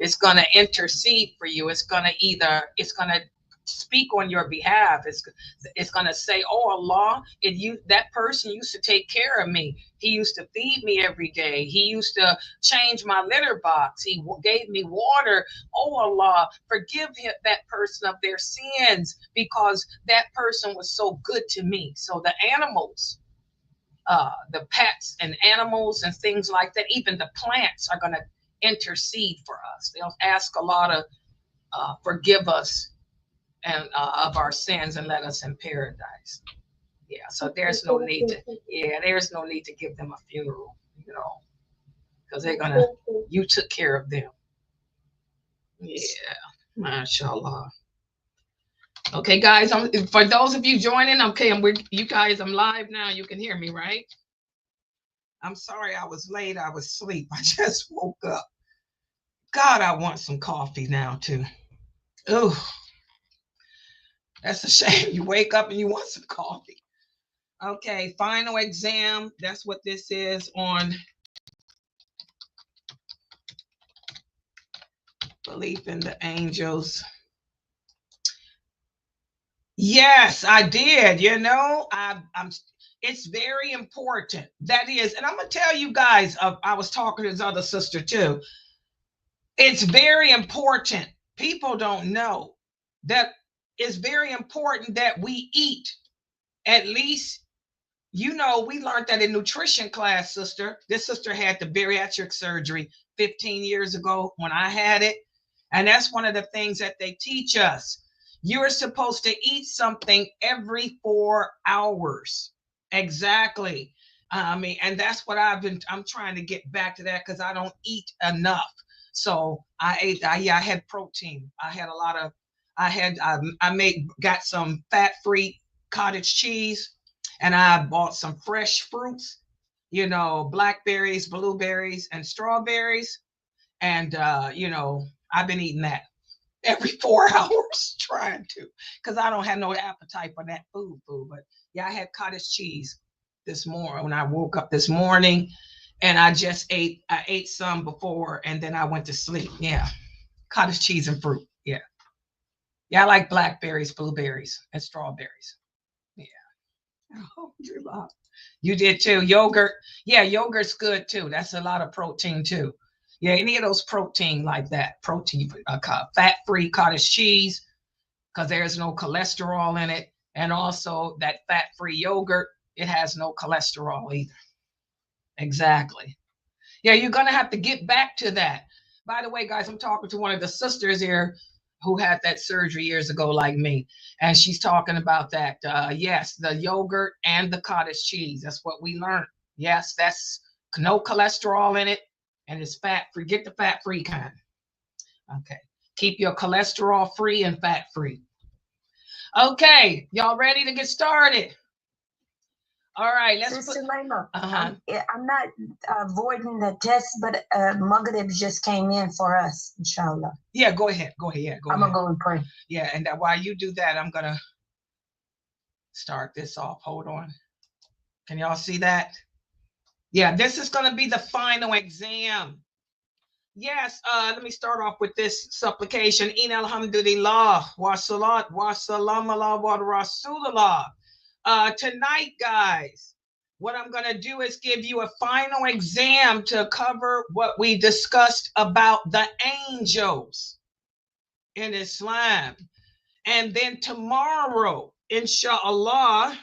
It's going to intercede for you. It's going to speak on your behalf. It's going to say, oh Allah, that person used to take care of me. He used to feed me every day. He used to change my litter box. He gave me water. Oh Allah, forgive that person of their sins, because that person was so good to me. So the animals, the pets and animals and things like that, even the plants, are going to intercede for us. They'll ask a lot of forgive us and of our sins and let us in paradise. Yeah, so there's no need to give them a funeral, because they're gonna you took care of them. Yeah, mashallah. Okay, guys, for those of you joining, okay, you guys, I'm live now. You can hear me, right? I'm sorry I was late. I was asleep. I just woke up. God, I want some coffee now too. Oh, that's a shame. You wake up and you want some coffee. Okay, final exam. That's what this is on belief in the angels. Yes, I did. It's very important. That is, and I'm gonna tell you guys. I was talking to his other sister too. It's very important. People don't know that it's very important that we eat at least. We learned that in nutrition class, sister. This sister had the bariatric surgery 15 years ago when I had it. And that's one of the things that they teach us. You're supposed to eat something every 4 hours. Exactly. And that's what I'm trying to get back to that, because I don't eat enough. So I had protein. Got some fat-free cottage cheese. And I bought some fresh fruits, blackberries, blueberries, and strawberries. And, I've been eating that every 4 hours, trying to, because I don't have no appetite for that food. But yeah, I had cottage cheese this morning when I woke up this morning, and I ate some before, and then I went to sleep. Yeah, cottage cheese and fruit. Yeah. Yeah, I like blackberries, blueberries, and strawberries. You did too. Yogurt. Yeah, yogurt's good too. That's a lot of protein too. Yeah, any of those protein like that. Protein, fat-free cottage cheese, because there's no cholesterol in it. And also that fat-free yogurt, it has no cholesterol either. Exactly. Yeah, you're going to have to get back to that. By the way, guys, I'm talking to one of the sisters here who had that surgery years ago, like me. And she's talking about that. Yes, the yogurt and the cottage cheese. That's what we learned. Yes, that's no cholesterol in it. And it's fat-free. Get the fat-free kind. Okay. Keep your cholesterol free and fat-free. Okay. Y'all ready to get started? All right, let's Sister Laila, I'm not avoiding the test, but Maghrib just came in for us, inshallah. Yeah, go ahead. Yeah, I'm going to go and pray. Yeah, and while you do that, I'm going to start this off. Hold on. Can y'all see that? Yeah, this is going to be the final exam. Yes, let me start off with this supplication. In alhamdulillah, wa salat, wa salam ala wa rasulullah. Tonight, guys, what I'm going to do is give you a final exam to cover what we discussed about the angels in Islam. And then tomorrow, inshallah,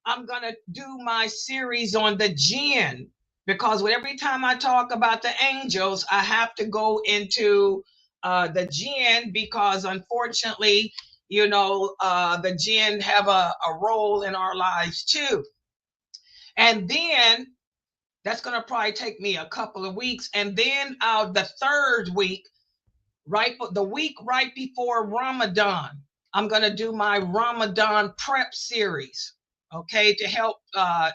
I'm going to do my series on the jinn, because every time I talk about the angels, I have to go into the jinn, because unfortunately, the jinn have a role in our lives too. And then that's going to probably take me a couple of weeks. And then the third week, the week right before Ramadan, I'm going to do my Ramadan prep series, okay, to help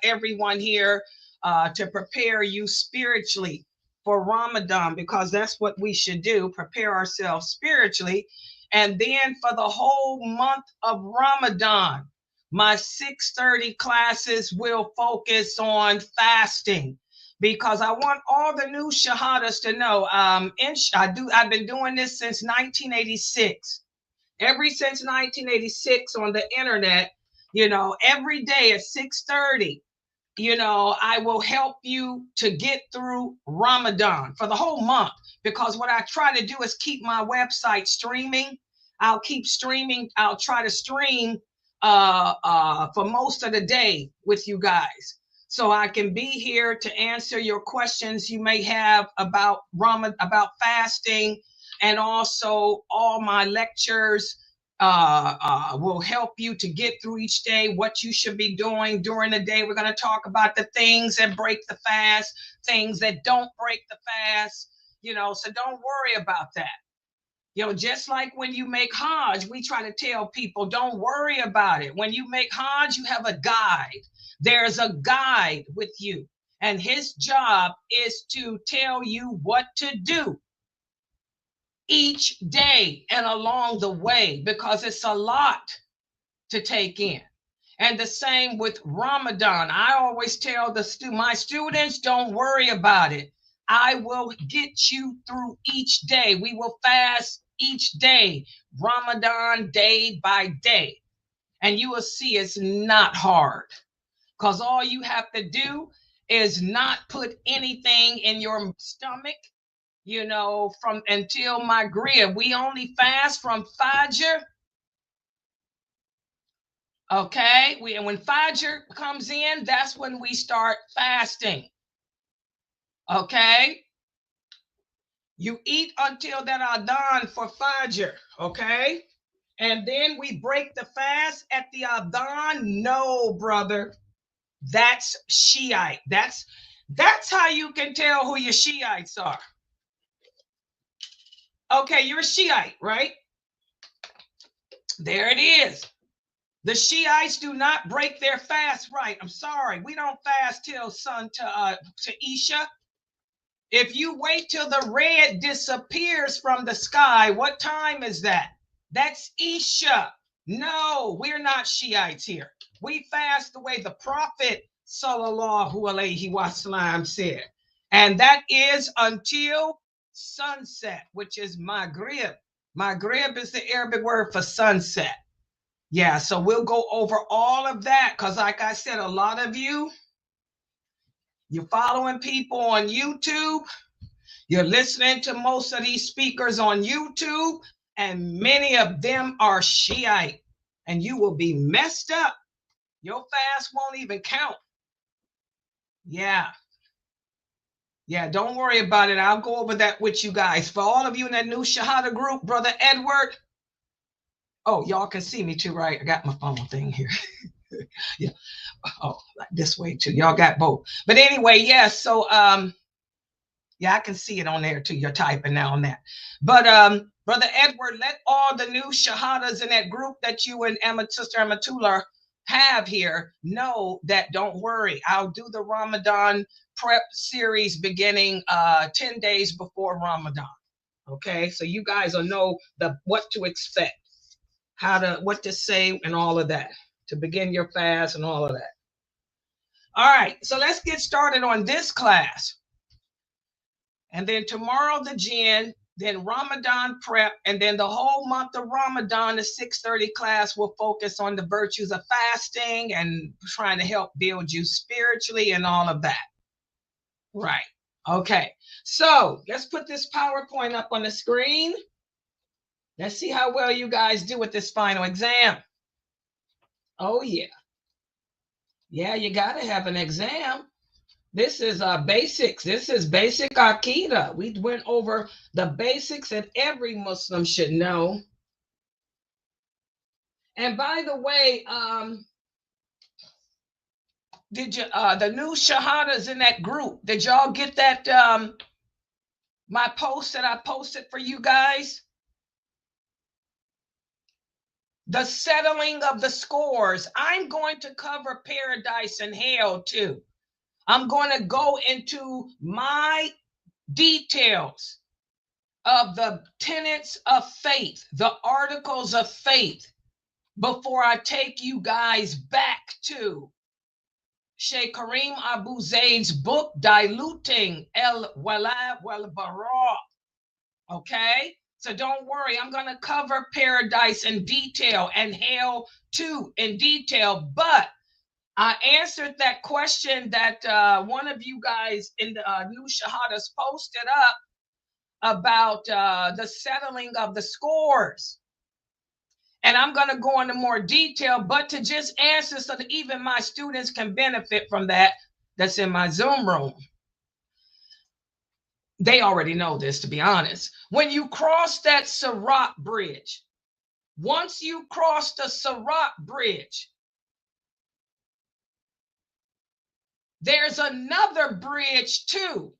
everyone here to prepare you spiritually for Ramadan, because that's what we should do, prepare ourselves spiritually. And then for the whole month of Ramadan, my 6:30 classes will focus on fasting, because I want all the new shahadas to know. I've been doing this since 1986. Since 1986 on the internet, every day at 6:30. I will help you to get through Ramadan for the whole month, because what I try to do is keep my website streaming. I'll keep streaming. I'll try to stream for most of the day with you guys, so I can be here to answer your questions you may have about about fasting, and also all my lectures will help you to get through each day, what you should be doing during the day. We're going to talk about the things that break the fast, things that don't break the fast, so don't worry about that. Just like when you make Hajj, we try to tell people, don't worry about it. When you make Hajj, you have a guide. There's a guide with you, and his job is to tell you what to do each day and along the way, because it's a lot to take in. And the same with Ramadan. I always tell my students, don't worry about it. I will get you through each day. We will fast each day, Ramadan, day by day. And you will see it's not hard, because all you have to do is not put anything in your stomach, from until Maghrib. We only fast from Fajr. Okay, and when Fajr comes in, that's when we start fasting. Okay, you eat until that Adhan for Fajr. Okay, and then we break the fast at the Adhan. No, brother, that's Shiite. That's how you can tell who your Shiites are. Okay, you're a Shiite, right? There it is. The Shiites do not break their fast right. I'm sorry. We don't fast till sun to Isha. If you wait till the red disappears from the sky, what time is that? That's Isha. No, we're not Shiites here. We fast the way the Prophet sallallahu alaihi wasallam said. And that is until sunset, which is Maghrib. Maghrib is the Arabic word for sunset. Yeah, so we'll go over all of that, because like I said, a lot of you're following people on YouTube. You're listening to most of these speakers on YouTube, and many of them are Shiite, and you will be messed up. Your fast won't even count. Yeah, don't worry about it. I'll go over that with you guys. For all of you in that new Shahada group, Brother Edward. Oh, y'all can see me too, right? I got my phone thing here. Yeah. Oh, like this way too. Y'all got both. But anyway, yeah. So, yeah, I can see it on there too. You're typing now on that. But Brother Edward, let all the new Shahadas in that group that you and Sister Amatullah have here know that don't worry. I'll do the Ramadan prep series beginning 10 days before Ramadan. Okay, so you guys will know what to expect, what to say, and all of that to begin your fast and all of that. All right, so let's get started on this class. And then tomorrow the Jinn, then Ramadan prep, and then the whole month of Ramadan, the 6:30 class will focus on the virtues of fasting and trying to help build you spiritually and all of that. Right. Okay. So let's put this PowerPoint up on the screen. Let's see how well you guys do with this final exam. Oh, yeah. Yeah, you got to have an exam. This is basics. This is basic Aqidah. We went over the basics that every Muslim should know. And by the way, did you the new Shahadas in that group? Did y'all get that my post that I posted for you guys? The settling of the scores. I'm going to cover paradise and hell too. I'm going to go into my details of the tenets of faith, the articles of faith, before I take you guys back to Sheikh Kareem Abu Zaid's book, Diluting El Wala Wal Bara. Okay? So don't worry, I'm going to cover paradise in detail and hell too in detail. But I answered that question that one of you guys in the new Shahadas posted up about the settling of the scores. And I'm going to go into more detail, but to just answer so that even my students can benefit from that, that's in my Zoom room. They already know this, to be honest. When you cross that Sirat bridge, once you cross the Sirat bridge, there's another bridge too.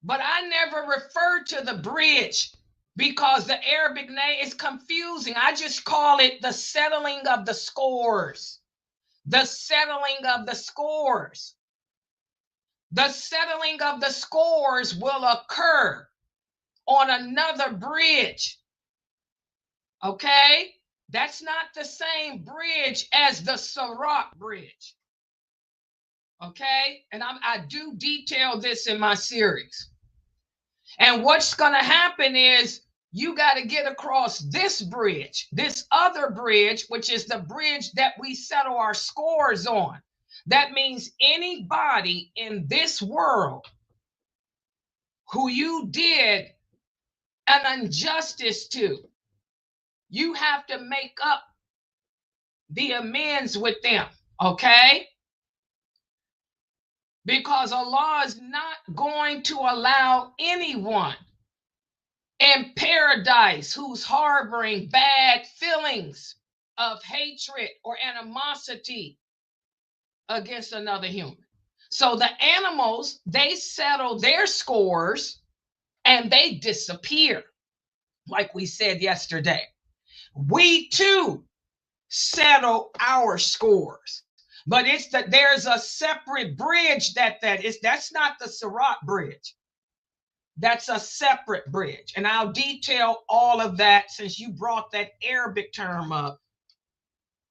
But I never refer to the bridge because the Arabic name is confusing. I just call it the settling of the scores. The settling of the scores. The settling of the scores will occur on another bridge. Okay? That's not the same bridge as the Sirat bridge. Okay? And I do detail this in my series. And what's going to happen is you got to get across this bridge, this other bridge, which is the bridge that we settle our scores on. That means anybody in this world who you did an injustice to, you have to make up the amends with them, okay? Because Allah is not going to allow anyone in paradise who's harboring bad feelings of hatred or animosity against another human. So the animals, they settle their scores and they disappear, like we said yesterday. We too settle our scores, but it's that there's a separate bridge that's not the Sirat bridge. That's a separate bridge. And I'll detail all of that since you brought that Arabic term up.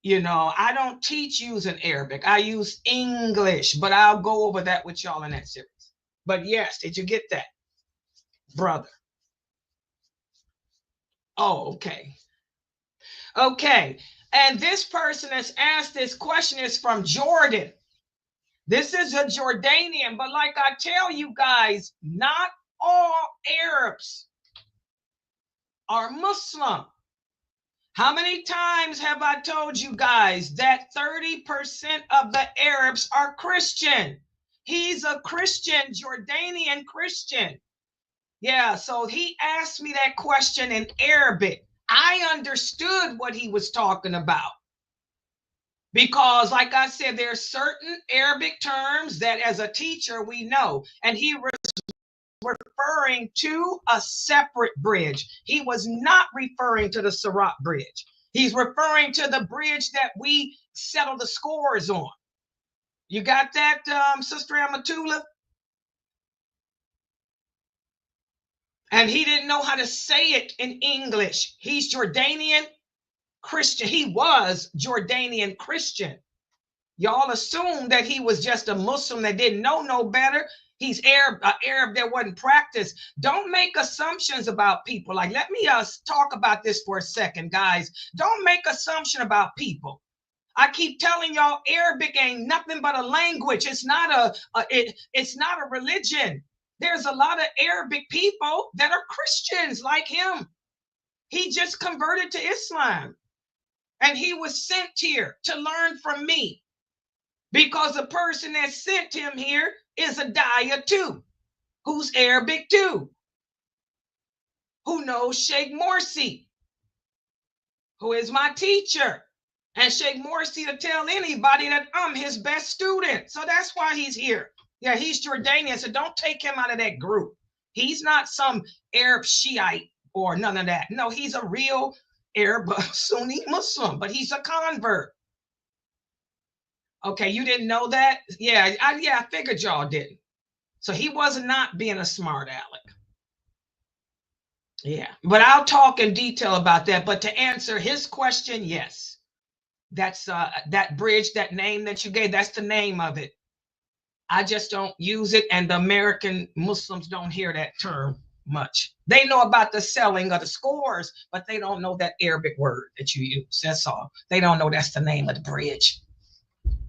You know, I don't teach using Arabic. I use English, but I'll go over that with y'all in that series. But yes, did you get that, brother? Oh, okay. Okay. And this person that's asked this question is from Jordan. This is a Jordanian, but like I tell you guys, not all Arabs are Muslim. How many times have I told you guys that 30% of the Arabs are Christian? He's a Christian, Jordanian Christian. Yeah, so he asked me that question in Arabic. I understood what he was talking about. Because, like I said, there are certain Arabic terms that as a teacher we know. And he was referring to a separate bridge. He was not referring to the Sirat bridge. He's referring to the bridge that we settle the scores on. You got that, Sister Amatullah? And he didn't know how to say it in English. He's Jordanian Christian. He was Jordanian Christian. Y'all assume that he was just a Muslim that didn't know no better. He's Arab that wasn't practiced. Don't make assumptions about people. Like, let me talk about this for a second, guys. Don't make assumption about people. I keep telling y'all, Arabic ain't nothing but a language. It's not it's not a religion. There's a lot of Arabic people that are Christians like him. He just converted to Islam. And he was sent here to learn from me. Because the person that sent him here is a Daya too, who's Arabic too, who knows Sheikh Morsi, who is my teacher. And Sheikh Morsi to tell anybody that I'm his best student. So that's why he's here. Yeah, he's Jordanian, so don't take him out of that group. He's not some Arab Shiite or none of that. No, he's a real Arab Sunni Muslim, but he's a convert. Okay, you didn't know that? Yeah, I figured y'all didn't. So he was not being a smart aleck. Yeah, but I'll talk in detail about that. But to answer his question, yes, That's that bridge, that name that you gave, that's the name of it. I just don't use it, and the American Muslims don't hear that term much. They know about the selling of the scores, but they don't know that Arabic word that you use. That's all. They don't know that's the name of the bridge.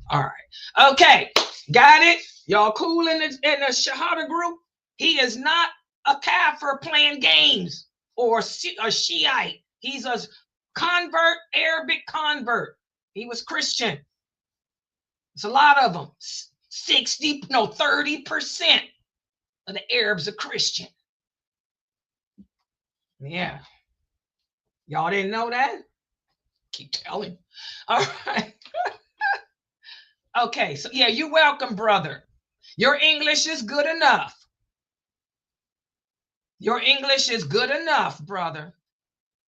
All right. Okay. Got it? Y'all cool in the Shahada group? He is not a kafir playing games or a Shiite. He's a convert, Arabic convert. He was Christian. It's a lot of them. 30% of the Arabs are Christian. Yeah. Y'all didn't know that? Keep telling. All right. Okay, so yeah, you're welcome, brother. Your English is good enough. Your English is good enough, brother.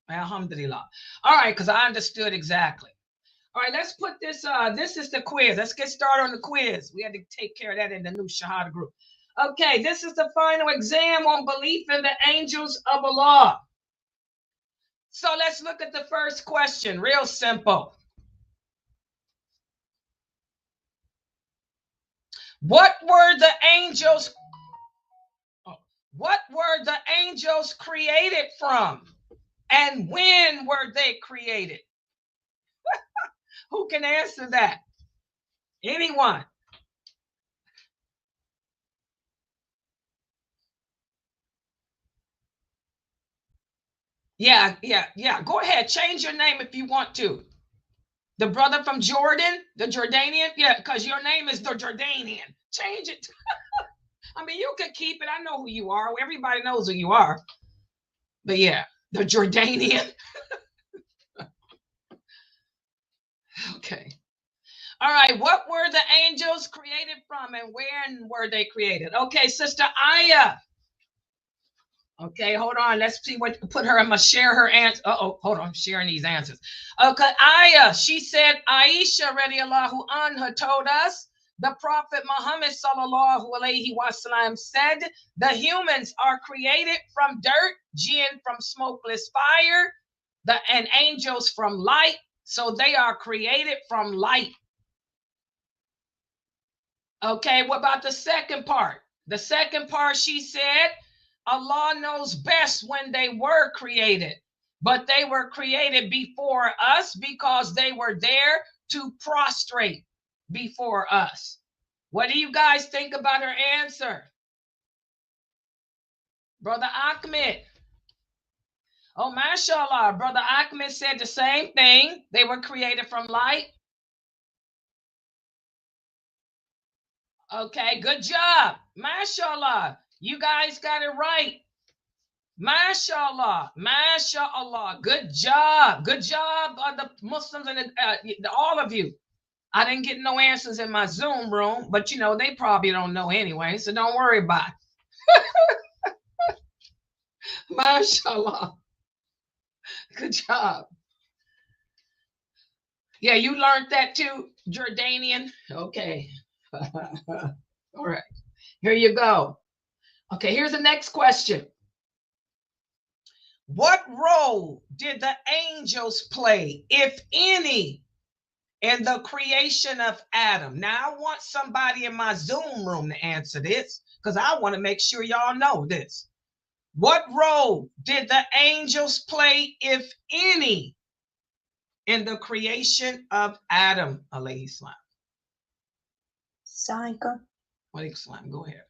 Alhamdulillah. All right, because I understood exactly. All right, let's put this, this is the quiz. Let's get started on the quiz. We had to take care of that in the new Shahada group. Okay, this is the final exam on belief in the angels of Allah. So let's look at the first question. Real simple. What were the angels? What were the angels created from? And when were they created? Who can answer that? Anyone? Yeah. Go ahead. Change your name if you want to. The brother from Jordan, the Jordanian. Yeah, because your name is the Jordanian. Change it. I mean, you can keep it. I know who you are. Everybody knows who you are. But yeah, the Jordanian. Okay. All right. What were the angels created from, and when were they created? Okay, Sister Aya. Okay, hold on. Let's see what put her. I'm gonna share her answer. Oh, hold on. I'm sharing these answers. Okay, Aya. She said Aisha radiallahu anha told us the Prophet Muhammad sallallahu alaihi wasallam said the humans are created from dirt, jinn from smokeless fire, and angels from light. So they are created from light. Okay, what about the second part? The second part, she said, Allah knows best when they were created, but they were created before us because they were there to prostrate before us. What do you guys think about her answer? Brother Ahmed. Oh, mashallah. Brother Ahmed said the same thing. They were created from light. Okay, good job. Mashallah. You guys got it right. Mashallah. Mashallah. Good job. Good job, the Muslims and all of you. I didn't get no answers in my Zoom room, but you know, they probably don't know anyway, so don't worry about it. Mashallah. Good job. Yeah, you learned that too, Jordanian. Okay. All right. Here you go. Okay, here's the next question. What role did the angels play, if any, in the creation of Adam? Now, I want somebody in my Zoom room to answer this because I want to make sure y'all know this. What role did the angels play, if any, in the creation of Adam, alayhi salam? Saika. Alayhi salam, go ahead.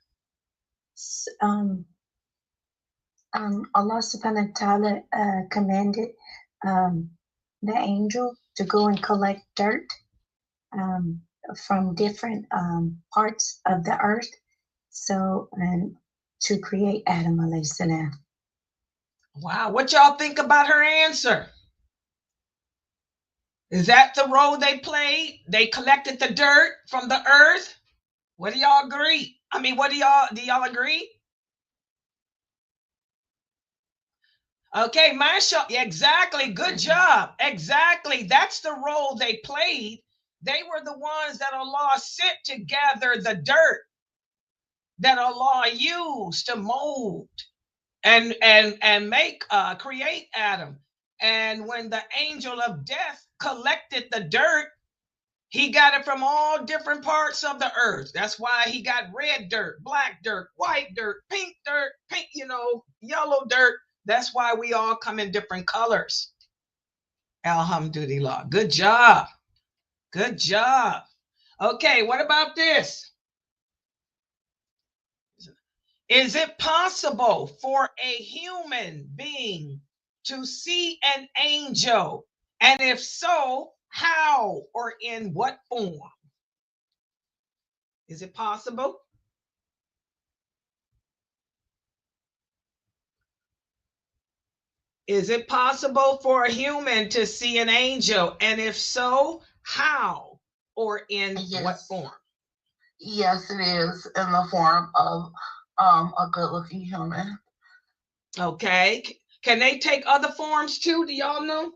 Allah subhanahu wa ta'ala commanded the angel to go and collect dirt from different parts of the earth, so and to create Adam alayhi salam. Wow, what y'all think about her answer? Is that the role they played? They collected the dirt from the earth? What do y'all agree? I mean, do y'all agree? Okay, Masha, exactly. Good job. Exactly. That's the role they played. They were the ones that Allah sent to gather the dirt that Allah used to mold and make create Adam. And when the angel of death collected the dirt, he got it from all different parts of the earth. That's why he got red dirt, black dirt, white dirt, pink, yellow dirt. That's why we all come in different colors. Alhamdulillah. Good job. Good job. Okay, what about this? Is it possible for a human being to see an angel? And if so, how or in what form? Is it possible? Is it possible for a human to see an angel? And if so, how or in what form? Yes, it is in the form of a good-looking human. Okay. Can they take other forms too? Do y'all know?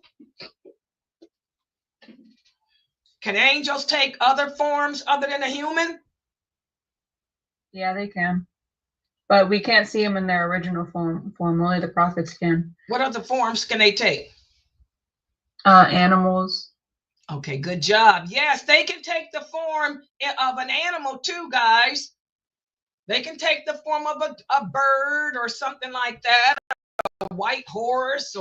Can angels take other forms other than a human? Yeah, they can. But we can't see them in their original form. Only the prophets can. What other forms can they take? Animals. Okay, good job. Yes, they can take the form of an animal too, guys. They can take the form of a bird or something like that, a white horse,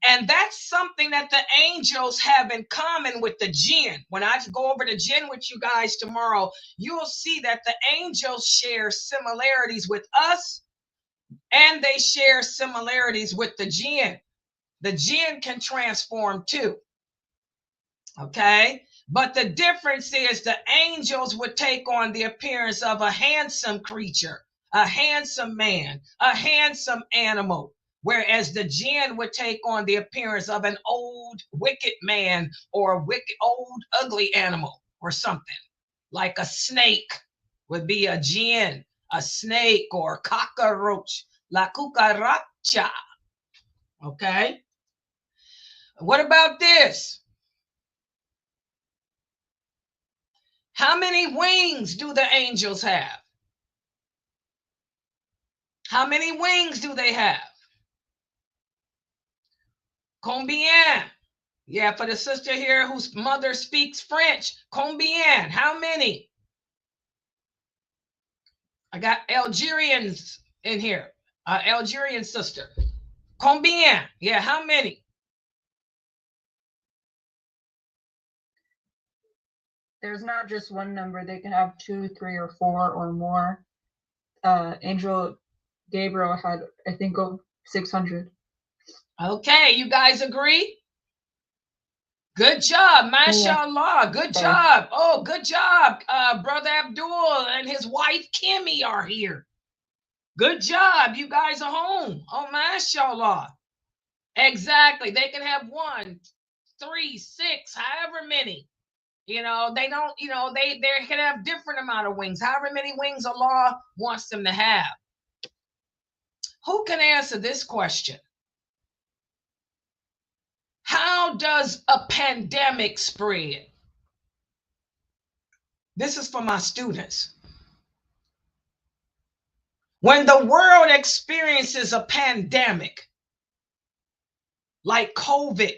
and that's something that the angels have in common with the jinn. When I go over the jinn with you guys tomorrow, you'll see that the angels share similarities with us, and they share similarities with the jinn. The jinn can transform too. Okay? But the difference is the angels would take on the appearance of a handsome creature, a handsome man, a handsome animal, whereas the jinn would take on the appearance of an old, wicked man or a wicked, old, ugly animal or something. Like a snake would be a jinn, a snake or cockroach, la cucaracha. Okay? What about this? How many wings do the angels have? How many wings do they have? Combien? Yeah, for the sister here whose mother speaks French, combien? How many? I got Algerians in here, Algerian sister. Combien? Yeah, how many? There's not just one number. They can have 2, 3, or 4 or more. Angel Gabriel had, I think, 600. Okay, you guys agree? Good job, mashallah. Good job. Oh, good job. Brother Abdul and his wife Kimmy are here. Good job. You guys are home. Oh, mashallah. Exactly. They can have 1, 3, 6, however many. They don't, they can have different amount of wings, however many wings Allah wants them to have. Who can answer this question? How does a pandemic spread? This is for my students. When the world experiences a pandemic like COVID,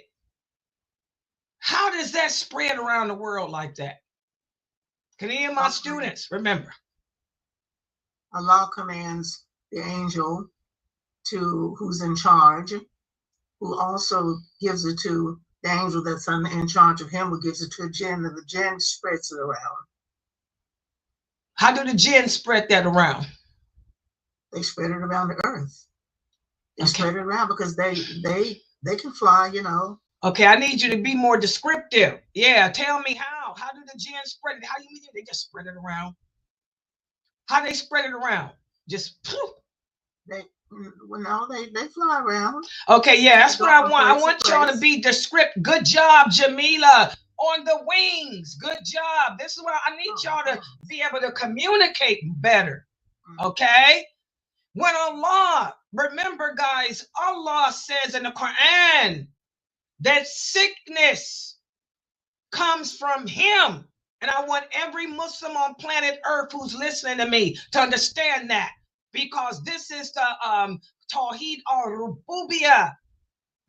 how does that spread around the world like that? Can any of my students remember? Allah commands the angel who's in charge, who also gives it to the angel that's in charge of him, who gives it to a jinn, and the jinn spreads it around. How do the jinn spread that around? They spread it around the earth. They spread it around because they can fly, Okay, I need you to be more descriptive. Yeah, tell me how. How do the jinn spread it? How do you mean they just spread it around? How they spread it around? Just poof. They fly around. Okay, yeah, that's what I want. I want y'all to be descriptive. Good job, Jamila. On the wings. Good job. This is what I need y'all to be able to communicate better. Okay? When Allah, remember guys, Allah says in the Quran that sickness comes from him. And I want every Muslim on planet Earth who's listening to me to understand that, because this is the Tawheed al-Rububiyah.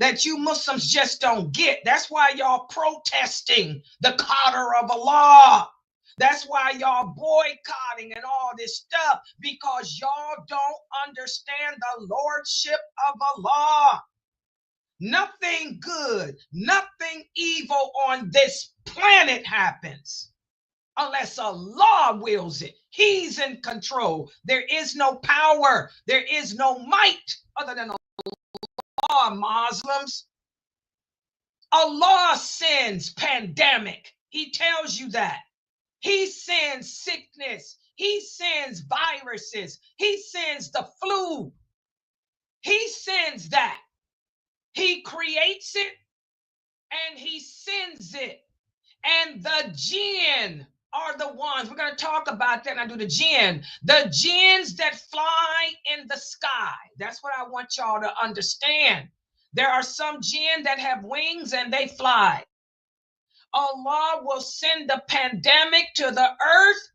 that you Muslims just don't get. That's why y'all protesting the qadr of Allah. That's why y'all boycotting and all this stuff, because y'all don't understand the lordship of Allah. Nothing good, nothing evil on this planet happens unless Allah wills it. He's in control. There is no power, there is no might other than Allah, Muslims. Allah sends pandemic. He tells you that. He sends sickness. He sends viruses. He sends the flu. He sends that. He creates it and he sends it. And the jinn are the ones, we're going to talk about that and I do the jinn. The jinns that fly in the sky. That's what I want y'all to understand. There are some jinn that have wings and they fly. Allah will send the pandemic to the earth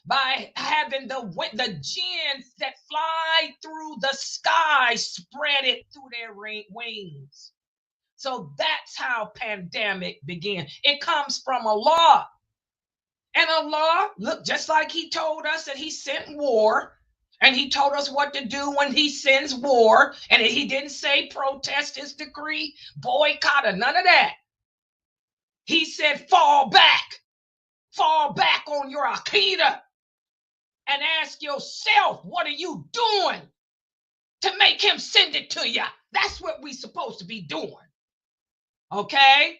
by having the jinns that fly through the sky spread it through their wings. So that's how pandemic began. It comes from Allah. And Allah, look, just like he told us that he sent war, and he told us what to do when he sends war, and he didn't say protest his decree, boycott, or none of that. He said, fall back on your Aqidah and ask yourself, what are you doing to make him send it to you? That's what we're supposed to be doing. Okay?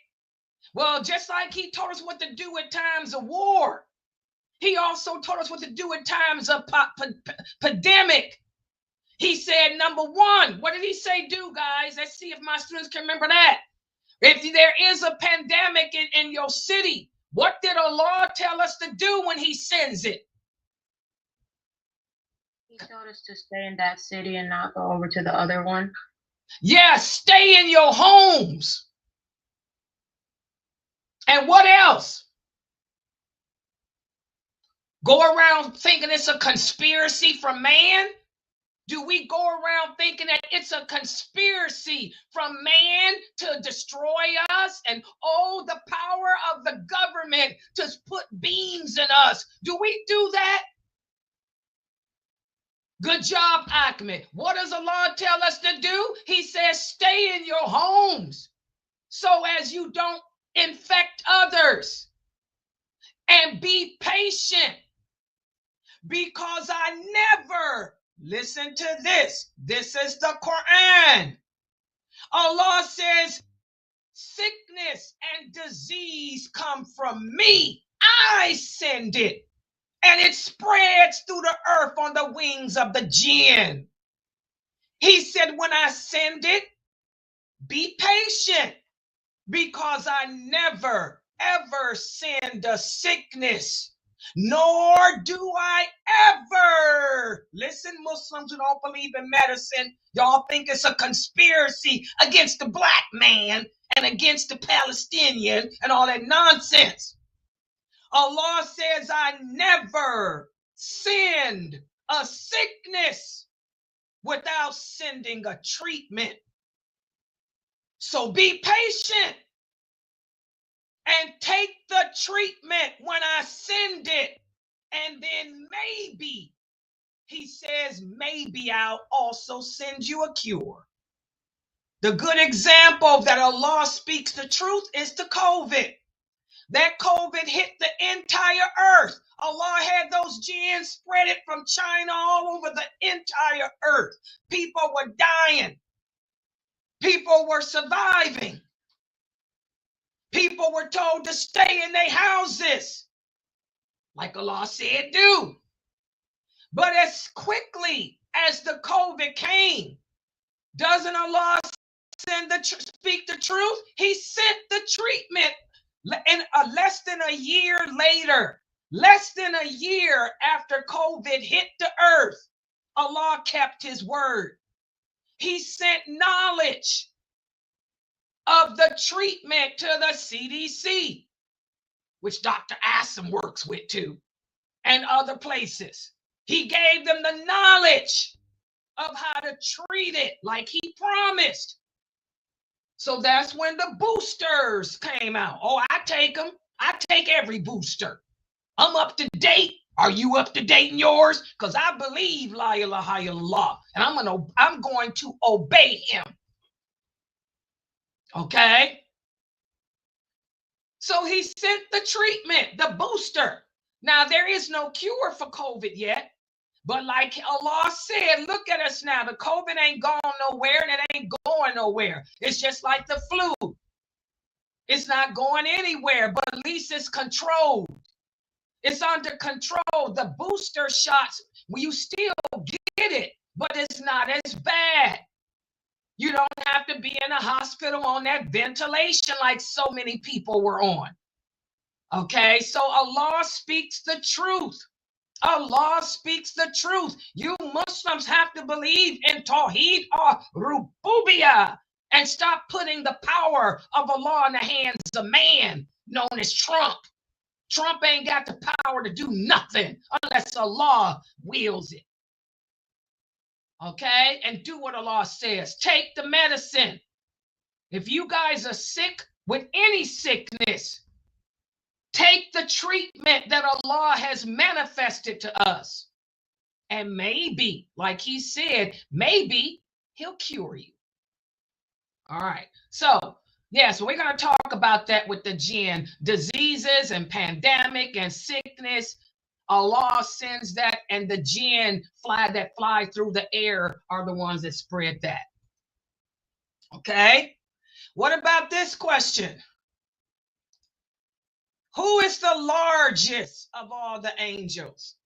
Well, just like he told us what to do in times of war, he also told us what to do in times of pandemic. He said, number one, what did he say do, guys? Let's see if my students can remember that. If there is a pandemic in your city, what did Allah tell us to do when he sends it? He told us to stay in that city and not go over to the other one. Yeah, stay in your homes. And what else? Go around thinking it's a conspiracy from man? Do we go around thinking that it's a conspiracy from man to destroy us and the power of the government to put beams in us? Do we do that? Good job, Ahmed. What does Allah tell us to do? He says, stay in your homes so as you don't infect others. And be patient, because I never, listen to this. This is the Quran. Allah says, sickness and disease come from me. I send it. And it spreads through the earth on the wings of the jinn. He said, when I send it, be patient, because I never, ever send a sickness, nor do I ever, listen, Muslims who don't believe in medicine, y'all think it's a conspiracy against the black man and against the Palestinian and all that nonsense. Allah says, I never send a sickness without sending a treatment. So be patient and take the treatment when I send it. And then maybe, he says, maybe I'll also send you a cure. The good example that Allah speaks the truth is the COVID. That COVID hit the entire earth. Allah had those jinns spread it from China all over the entire earth. People were dying. People were surviving. People were told to stay in their houses, like Allah said do. But as quickly as the COVID came, doesn't Allah speak the truth? He sent the treatment. And less than a year later, less than a year after COVID hit the earth, Allah kept his word. He sent knowledge of the treatment to the CDC, which Dr. Asim works with too, and other places. He gave them the knowledge of how to treat it like he promised. So that's when the boosters came out. Oh, I take them. I take every booster. I'm up to date. Are you up to date in yours? Because I believe La ilaha illallah, and I'm going to obey him. Okay? So he sent the treatment, the booster. Now, there is no cure for COVID yet, but like Allah said, look at us now. The COVID ain't gone nowhere, and it ain't going nowhere. It's just like the flu. It's not going anywhere, but at least it's controlled. It's under control. The booster shots, well, you still get it, but it's not as bad. You don't have to be in a hospital on that ventilation like so many people were on. Okay, so Allah speaks the truth. Allah speaks the truth. You Muslims have to believe in Tawheed or Rububiyah and stop putting the power of Allah in the hands of man known as Trump. Trump ain't got the power to do nothing unless Allah wills it. Okay? And do what Allah says. Take the medicine. If you guys are sick with any sickness, take the treatment that Allah has manifested to us. And maybe, like he said, maybe he'll cure you. All right. So, so we're going to talk about that with the jinn. Diseases and pandemic and sickness. Allah sends that, and the jinn that fly through the air are the ones that spread that. Okay? What about this question? Who is the largest of all the angels?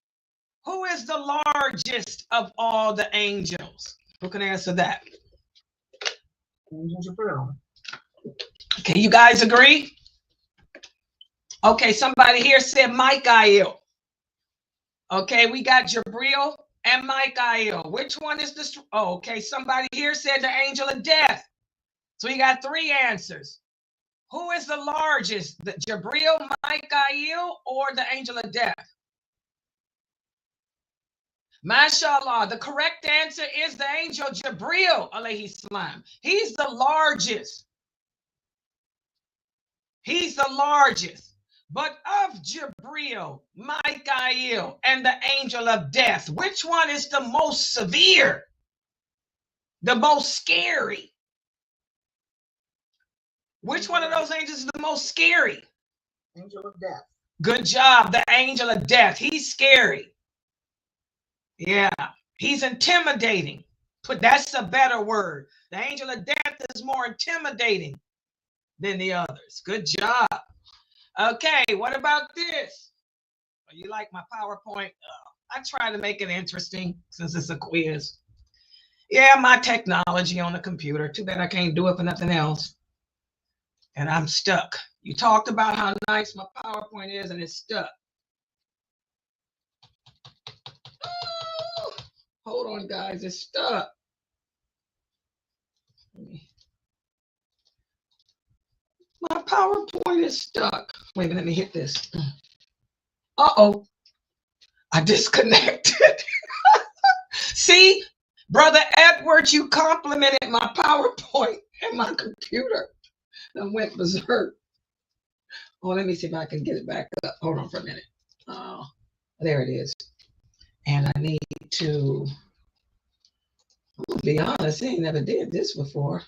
Who is the largest of all the angels? Who can answer that? Angel Jabril. Okay, you guys agree? Okay, somebody here said Michael. Okay, we got Jabril and Michael. Which one is this? Oh, okay, somebody here said the angel of death. So we got 3 answers. Who is the largest? The Jabril, Michael, or the angel of death? MashaAllah, the correct answer is the angel Jabril, alayhi salam. He's the largest. He's the largest. But of Jabril, Michael, and the angel of death, which one is the most severe? The most scary? Which one of those angels is the most scary? Angel of death. Good job. The angel of death. He's scary. Yeah. He's intimidating. But that's a better word. The angel of death is more intimidating than the others. Good job. Okay. What about this? You like my PowerPoint? I try to make it interesting since it's a quiz. Yeah, my technology on the computer. Too bad I can't do it for nothing else. And I'm stuck. You talked about how nice my PowerPoint is, and it's stuck. Oh, hold on, guys. It's stuck. My PowerPoint is stuck. Wait a minute, let me hit this. Uh-oh. I disconnected. See, Brother Edward, you complimented my PowerPoint and my computer. I went berserk. Oh, let me see if I can get it back up. Hold on for a minute. Oh, there it is. And I need to, be honest, I ain't never did this before.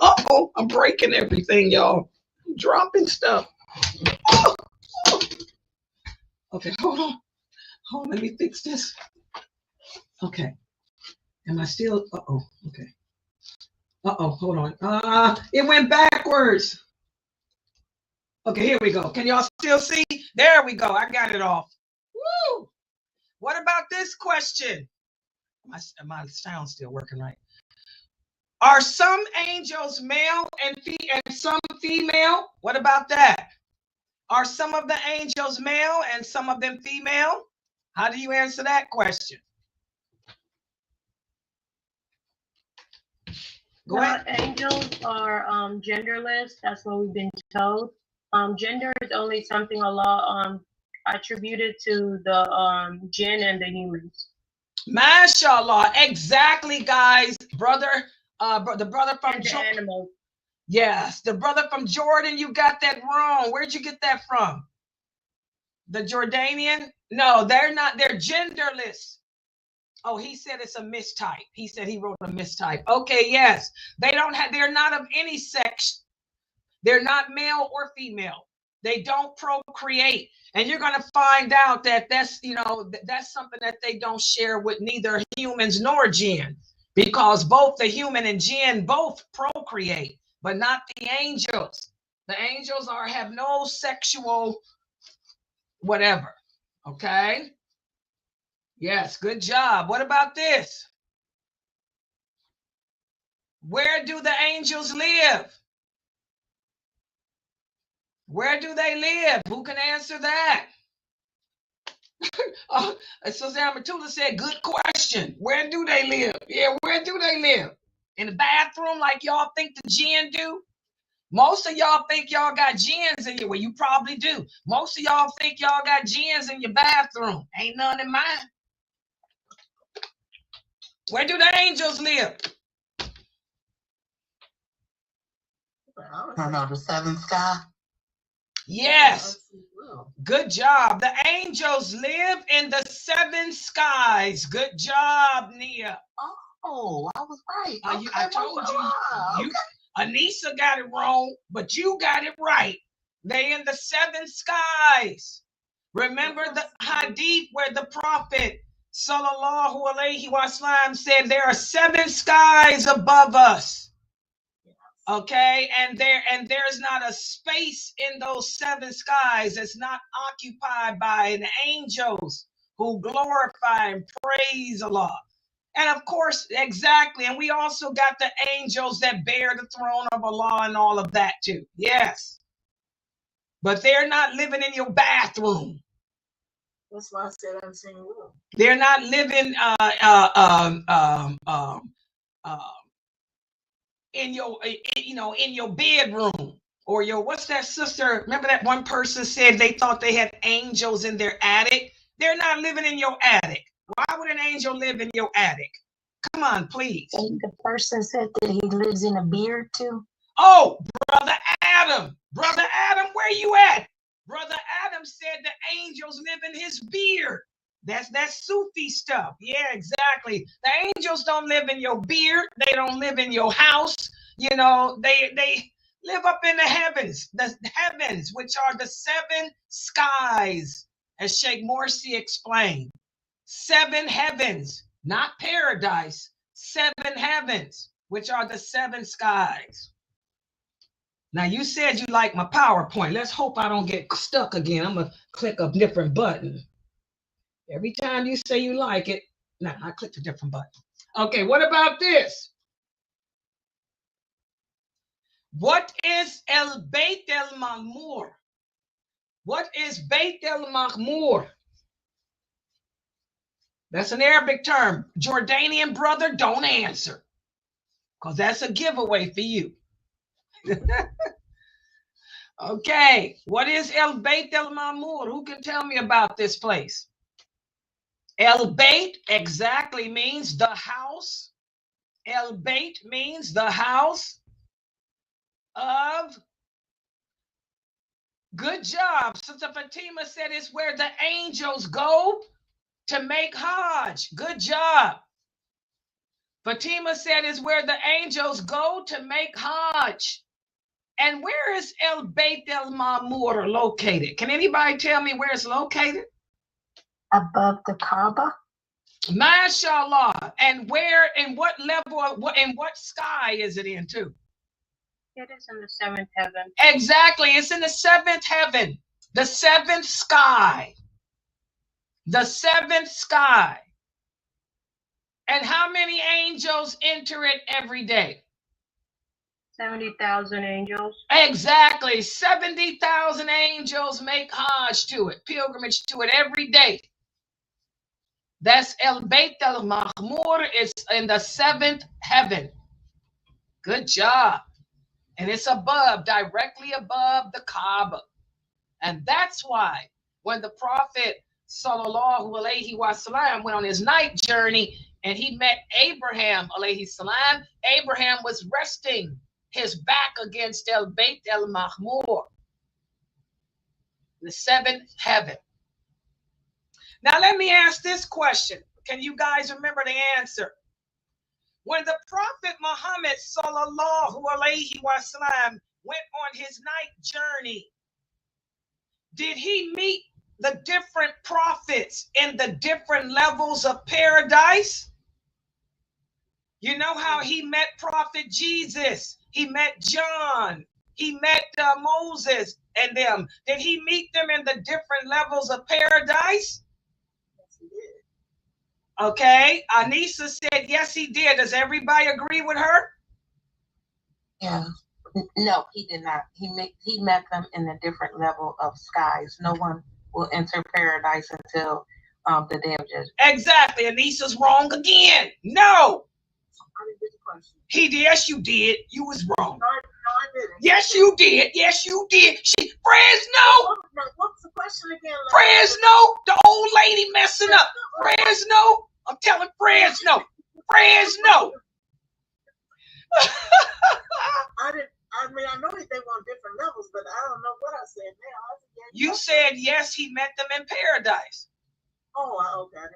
Uh-oh, I'm breaking everything, y'all. I'm dropping stuff. Okay, hold on. Hold on, let me fix this. Okay. Am I still? Uh-oh, okay. Uh-oh, hold on. It went backwards. Okay, here we go. Can y'all still see? There we go. I got it off. Woo! What about this question? My sound's still working right. Are some angels male and some female? What about that? Are some of the angels male and some of them female? How do you answer that question? Go ahead. Angels are genderless. That's what we've been told. Gender is only something Allah attributed to the jinn and the humans. Mashallah. Exactly, guys. Brother, the brother from And the animals. Yes, the brother from Jordan, you got that wrong. Where'd you get that from? The Jordanian? No, they're not. They're genderless. Oh, he said it's a mistype. He said he wrote a mistype. Okay, yes. They don't have, they're not of any sex. They're not male or female. They don't procreate. And you're going to find out that that's, that's something that they don't share with neither humans nor jinn, because both the human and jinn both procreate, but not the angels. The angels have no sexual whatever. Okay. Yes, good job. What about this? Where do the angels live? Where do they live? Who can answer that? So Zaramatula said, good question. Where do they live? Yeah, where do they live? In the bathroom like y'all think the jinn do? Most of y'all think y'all got jinns in your, well, you probably do. Most of y'all think y'all got jinns in your bathroom. Ain't none in mine. Where do the angels live? I don't know, the seventh sky. Yes. Good job. The angels live in the seven skies. Good job, Nia. Oh, I was right. Okay, I told you. Anissa got it wrong, but you got it right. They in the seven skies. Remember the hadith where the Prophet sallallahu alaihi wasallam said there are seven skies above us. Okay, and there's not a space in those seven skies that's not occupied by an angels who glorify and praise Allah. And of course, exactly. And we also got the angels that bear the throne of Allah and all of that too. Yes. But they're not living in your bathroom. That's why I said I'm saying well. They're not living in your bedroom or your, what's that, sister? Remember that one person said they thought they had angels in their attic? They're not living in your attic. Why would an angel live in your attic? Come on, please. And the person said that he lives in a beard too. Oh, Brother Adam, where you at? Brother Adam said the angels live in his beard. That's Sufi stuff. Yeah, exactly. The angels don't live in your beard. They don't live in your house. They live up in the heavens, which are the seven skies, as Sheikh Morsi explained. Seven heavens, not paradise. Seven heavens, which are the seven skies. Now, you said you like my PowerPoint. Let's hope I don't get stuck again. I'm going to click a different button. Every time you say you like it, now I clicked a different button. Okay, what about this? What is El Beit El Ma'mur? What is Beit El Ma'mur? That's an Arabic term. Jordanian brother, don't answer, because that's a giveaway for you. Okay, what is El Beit El Ma'mur? Who can tell me about this place? El Beit exactly means the house. El Beit means the house of. Good job. Sister Fatima said it's where the angels go to make Hajj. Good job. Fatima said it's where the angels go to make Hajj. And where is El Beit El Ma'mur located? Can anybody tell me where it's located? Above the Kaaba. MashaAllah. And where, in what level, in what sky is it in too? It is in the seventh heaven. Exactly. It's in the seventh heaven. The seventh sky. The seventh sky. And how many angels enter it every day? 70,000 angels. Exactly. 70,000 angels make Hajj to it, pilgrimage to it every day. That's El Beit El Ma'mur. It's in the seventh heaven. Good job. And it's above, directly above the Kaaba. And that's why when the Prophet sallallahu alayhi wasallam went on his night journey and he met Abraham alayhi salam. Abraham was resting his back against El Beit El Mahmur, the seventh heaven. Now let me ask this question. Can you guys remember the answer? When the Prophet Muhammad sallallahu alayhi wasallam went on his night journey, did he meet the different prophets in the different levels of paradise? You know how he met Prophet Jesus, he met John, he met Moses and them. Did he meet them in the different levels of paradise? Yes, he did. Okay, Anissa said yes, he did. Does everybody agree with her? Yeah. No, he did not. He met them in a different level of skies. No one will enter paradise until the day of judgment. Exactly. Anissa's wrong again. No. I didn't get the question. He did. Yes, you did. You was wrong. No, I didn't. Yes, you did. Yes, you did. Fresno. What's the question again? Fresno. The old lady messing up. Fresno. I'm telling Fresno. Fresno. I know that they want different levels, but I don't know what I said now. You said yes, he met them in paradise. Oh, okay.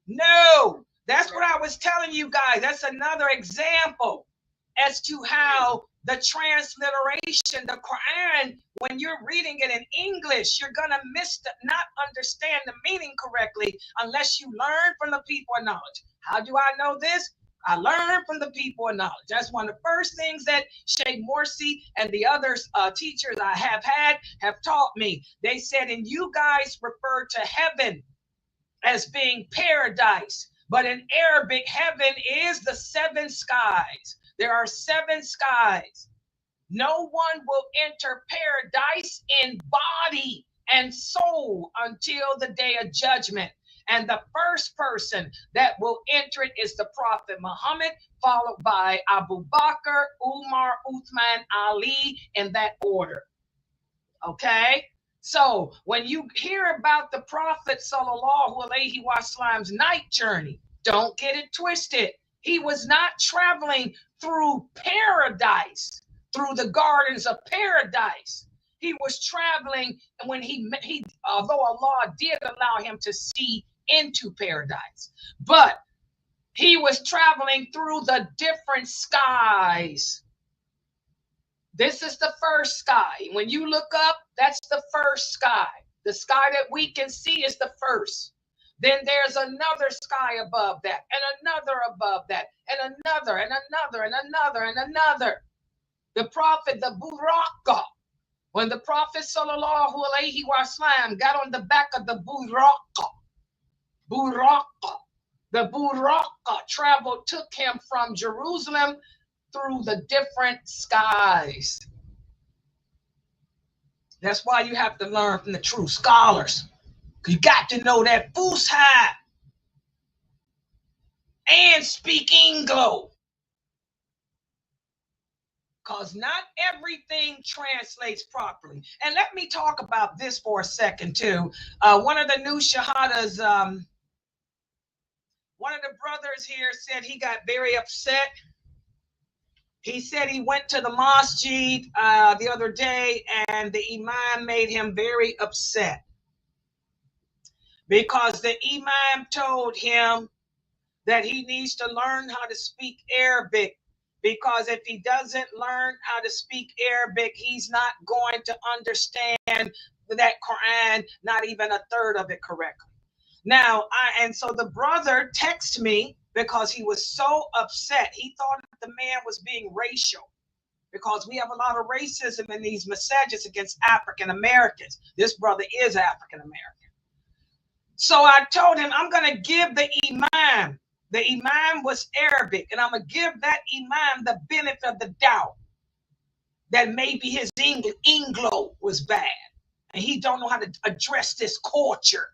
No, that's what I was telling you guys. That's another example as to how the transliteration, the Quran, when you're reading it in English, you're going to not understand the meaning correctly unless you learn from the people of knowledge. How do I know this? I learned from the people of knowledge. That's one of the first things that Sheikh Morsi and the other teachers I have had have taught me. They said, and you guys refer to heaven as being paradise, but in Arabic, heaven is the seven skies. There are seven skies. No one will enter paradise in body and soul until the day of judgment. And the first person that will enter it is the Prophet Muhammad, followed by Abu Bakr, Umar, Uthman, Ali, in that order. Okay? So when you hear about the Prophet sallallahu alaihi wasallam's night journey, don't get it twisted. He was not traveling through paradise, through the gardens of paradise. He was traveling when although Allah did allow him to see into paradise, but he was traveling through the different skies. This is the first sky. When you look up, that's the first sky. The sky that we can see is the first. Then there's another sky above that, and another above that, and another, and another, and another, and another. The Prophet, the Buraqah, when the Prophet sallallahu alaihi wasallam got on the back of the Buraqah, the Buraqah took him from Jerusalem through the different skies. That's why you have to learn from the true scholars. You got to know that Fusha and speak Anglo. Because not everything translates properly. And let me talk about this for a second too. One of the new Shahadas, one of the brothers here said he got very upset. He said he went to the masjid the other day and the imam made him very upset because the imam told him that he needs to learn how to speak Arabic, because if he doesn't learn how to speak Arabic, he's not going to understand that Quran, not even a third of it correctly. Now, and so the brother texted me because he was so upset. He thought the man was being racial because we have a lot of racism in these messages against African Americans. This brother is African American. So I told him, I'm going to give the imam. The imam was Arabic, and I'm going to give that imam the benefit of the doubt that maybe his Anglo was bad and he don't know how to address this culture.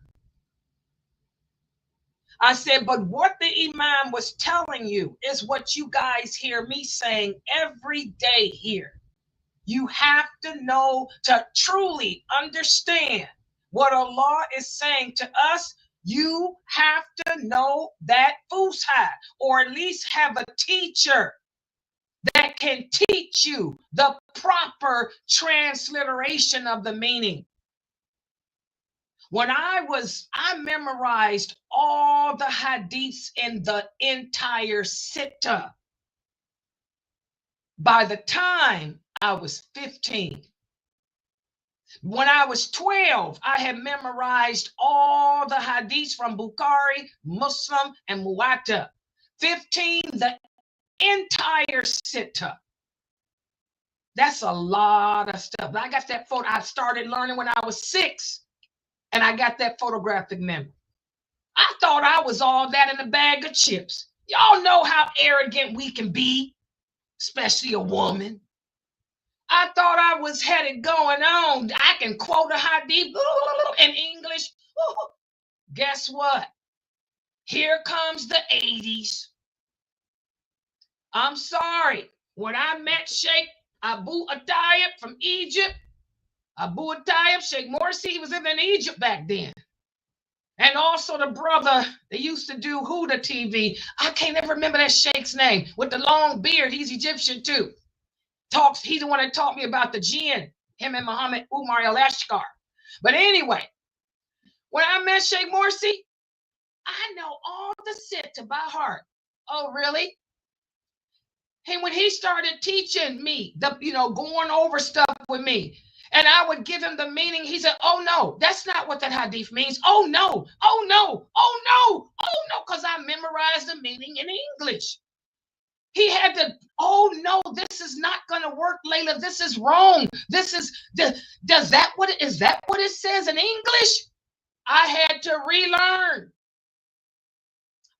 I said, but what the imam was telling you is what you guys hear me saying every day here. You have to know to truly understand what Allah is saying to us, you have to know that Fusha, or at least have a teacher that can teach you the proper transliteration of the meaning. When I memorized all the hadiths in the entire Sitta by the time I was 15. When I was 12, I had memorized all the hadiths from Bukhari, Muslim, and Muwatta. 15, the entire Sitta. That's a lot of stuff. I got that photo. I started learning when I was 6, and I got that photographic memory. I thought I was all that in a bag of chips. Y'all know how arrogant we can be, especially a woman. I thought I was headed going on. I can quote a hadith in English. Guess what? Here comes the 80s. I'm sorry. When I met Sheikh Abu Atayib from Egypt, Abu Atayib, Sheikh Morsi, he was living in Egypt back then. And also the brother that used to do Huda TV. I can't ever remember that Sheikh's name, with the long beard. He's Egyptian too. He's the one that taught me about the jinn, him and Muhammad Umar al-Ashqar. But anyway, when I met Sheikh Morsi, I know all the Sitta by heart. Oh, really? And when he started teaching me, going over stuff with me, and I would give him the meaning, he said, oh, no, that's not what that hadith means. Oh, no, oh, no, oh, no, oh, no, because I memorized the meaning in English. He had to, oh, no, this is not going to work, Laila. This is wrong. This is, is that what it says in English? I had to relearn.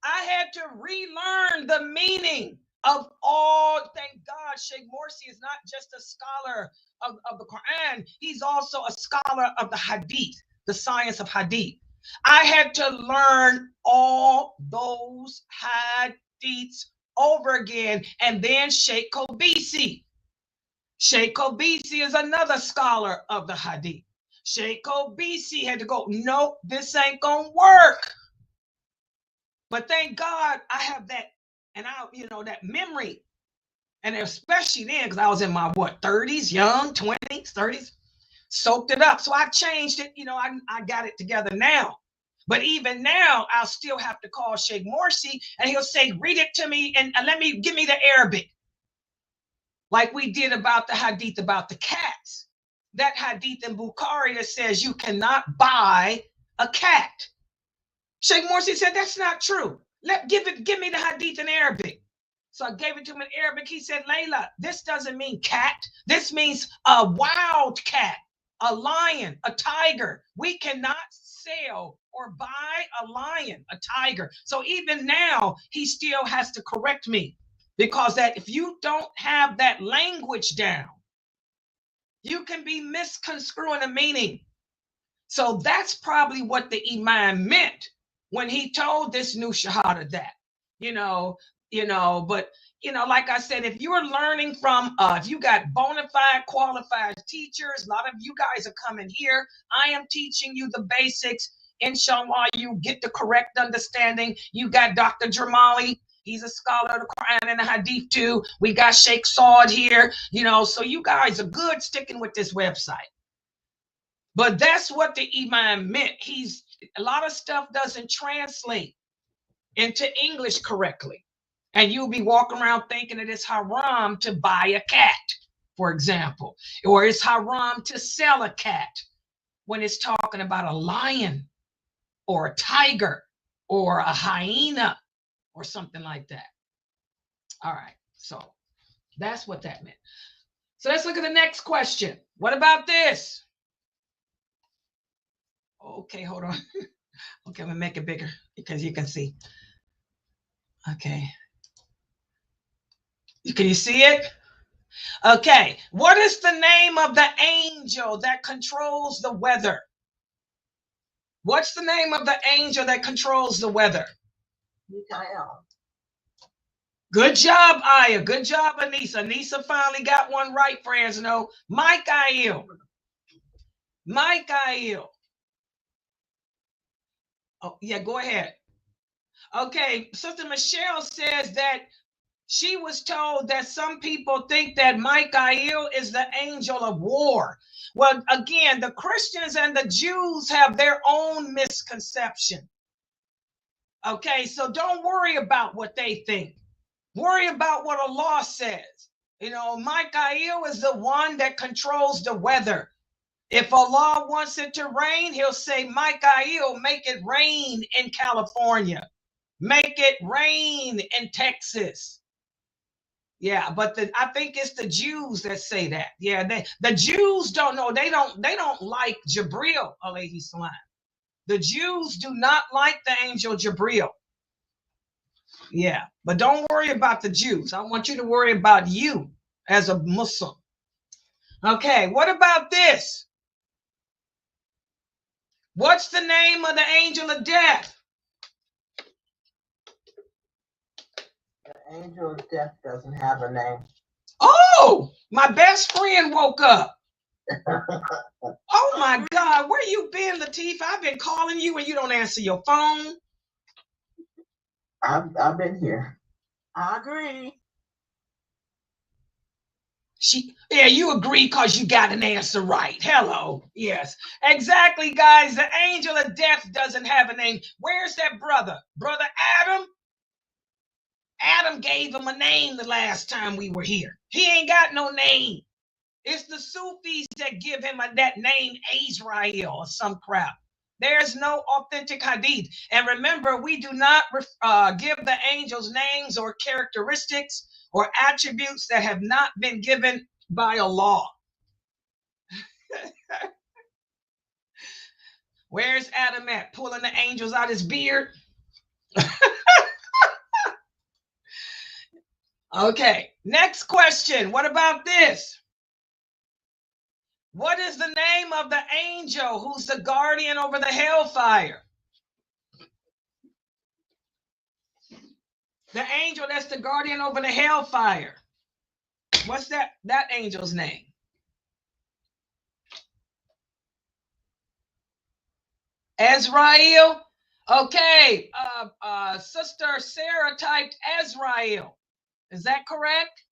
I had to relearn the meaning of all. Thank God, Sheikh Morsi is not just a scholar of the Quran. He's also a scholar of the Hadith, the science of Hadith. I had to learn all those Hadiths over again. And then Sheikh Kobisi. Sheikh Kobisi is another scholar of the Hadith. Sheikh Kobisi had to go, nope, this ain't gonna work. But thank God I have that, and that memory. And especially then, because I was in my 30s, young, 20s, 30s, soaked it up. So I changed it, I got it together now. But even now, I'll still have to call Sheikh Morsi, and he'll say, read it to me and give me the Arabic. Like we did about the hadith about the cats. That hadith in Bukhari that says you cannot buy a cat. Sheikh Morsi said, that's not true. Give me the hadith in Arabic. So I gave it to him in Arabic. He said, Laila, this doesn't mean cat. This means a wild cat, a lion, a tiger. We cannot sell or buy a lion, a tiger. So even now, he still has to correct me, because that if you don't have that language down, you can be misconstruing the meaning. So that's probably what the Imam meant when he told this new Shahada that, but like I said, if you're learning from, if you got bona fide qualified teachers, a lot of you guys are coming here. I am teaching you the basics. Inshallah, you get the correct understanding. You got Dr. Jamali. He's a scholar of the Quran and the Hadith too. We got Sheikh Saud here, so you guys are good sticking with this website. But that's what the Imam meant. A lot of stuff doesn't translate into English correctly. And you'll be walking around thinking that it's haram to buy a cat, for example, or it's haram to sell a cat when it's talking about a lion or a tiger or a hyena or something like that. All right, so that's what that meant. So let's look at the next question. What about this? Okay, hold on. Okay, I'm gonna make it bigger because you can see. Okay. Can you see it? Okay. What is the name of the angel that controls the weather? What's the name of the angel that controls the weather? Mikael. Good job, Aya. Good job, Anissa. Anissa finally got one right, friends. Michael. Michael. Oh, yeah, go ahead. Okay, Sister Michelle says that she was told that some people think that Michael is the angel of war. Well, again, the Christians and the Jews have their own misconception. Okay, so don't worry about what they think. Worry about what Allah says. You know, Michael is the one that controls the weather. If Allah wants it to rain, he'll say, Michael, make it rain in California. Make it rain in Texas. Yeah, but I think it's the Jews that say that. Yeah, the Jews don't know. They don't like Jibril, alayhi salam. The Jews do not like the angel Jibril. Yeah, but don't worry about the Jews. I want you to worry about you as a Muslim. Okay, what about this? What's the name of the angel of death? The angel of death doesn't have a name. Oh, my best friend woke up. Oh my God, where you been, Latifah? I've been calling you and you don't answer your phone. I've been here. I agree. Yeah, you agree because you got an answer right. Hello. Yes, exactly, guys. The angel of death doesn't have a name. Where's that brother? Brother Adam? Adam gave him a name the last time we were here. He ain't got no name. It's the Sufis that give him that name, Israel or some crap. There's no authentic hadith. And remember, we do not give the angels names or characteristics or attributes that have not been given by Allah. Where's Adam at? Pulling the angels out his beard? Okay, next question. What about this? What is the name of the angel who's the guardian over the hellfire? The angel that's the guardian over the hellfire. What's that angel's name? Ezrael. Okay, Sister Sarah typed Ezrael. Is that correct?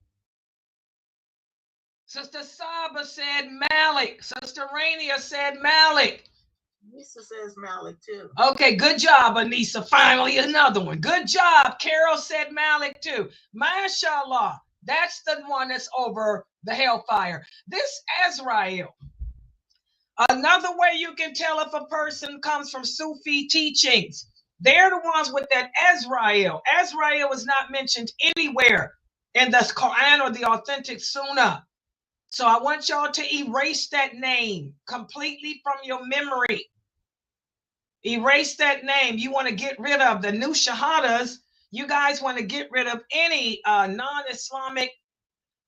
Sister Saba said Malik. Sister Rania said Malik. Lisa says Malik too. Okay, good job, Anissa. Finally, another one. Good job. Carol said Malik too. MashaAllah. That's the one that's over the hellfire. This Ezrael. Another way you can tell if a person comes from Sufi teachings. They're the ones with that Ezrael. Ezrael is not mentioned anywhere in the Quran or the authentic Sunnah. So I want y'all to erase that name completely from your memory. Erase that name. You want to get rid of the new shahadas. You guys want to get rid of any non-Islamic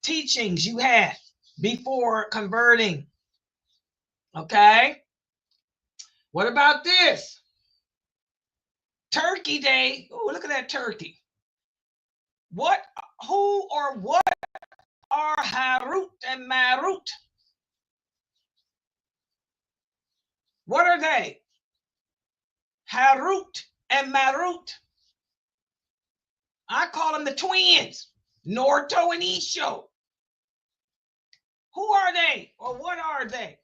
teachings you had before converting. Okay. What about this? Turkey Day. Oh, look at that turkey. Who or what are Harut and Marut? What are they? Harut and Marut. I call them the twins, Norto and Isho. Who are they or what are they?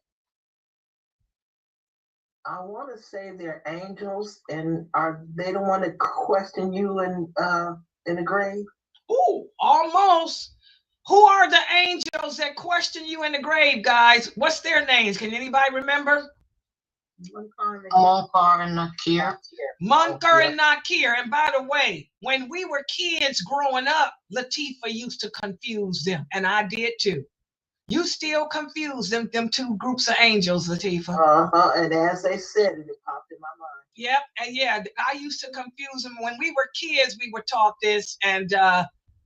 I want to say they're angels, and are they the one that question you in the grave? Ooh, almost. Who are the angels that question you in the grave, guys? What's their names? Can anybody remember? Munkar and Nakir. Munkar and Nakir. And by the way, when we were kids growing up, Latifah used to confuse them, and I did too. You still confuse them two groups of angels, Latifah. And as they said it, it popped in my mind. Yep, and yeah, I used to confuse them. When we were kids, we were taught this, and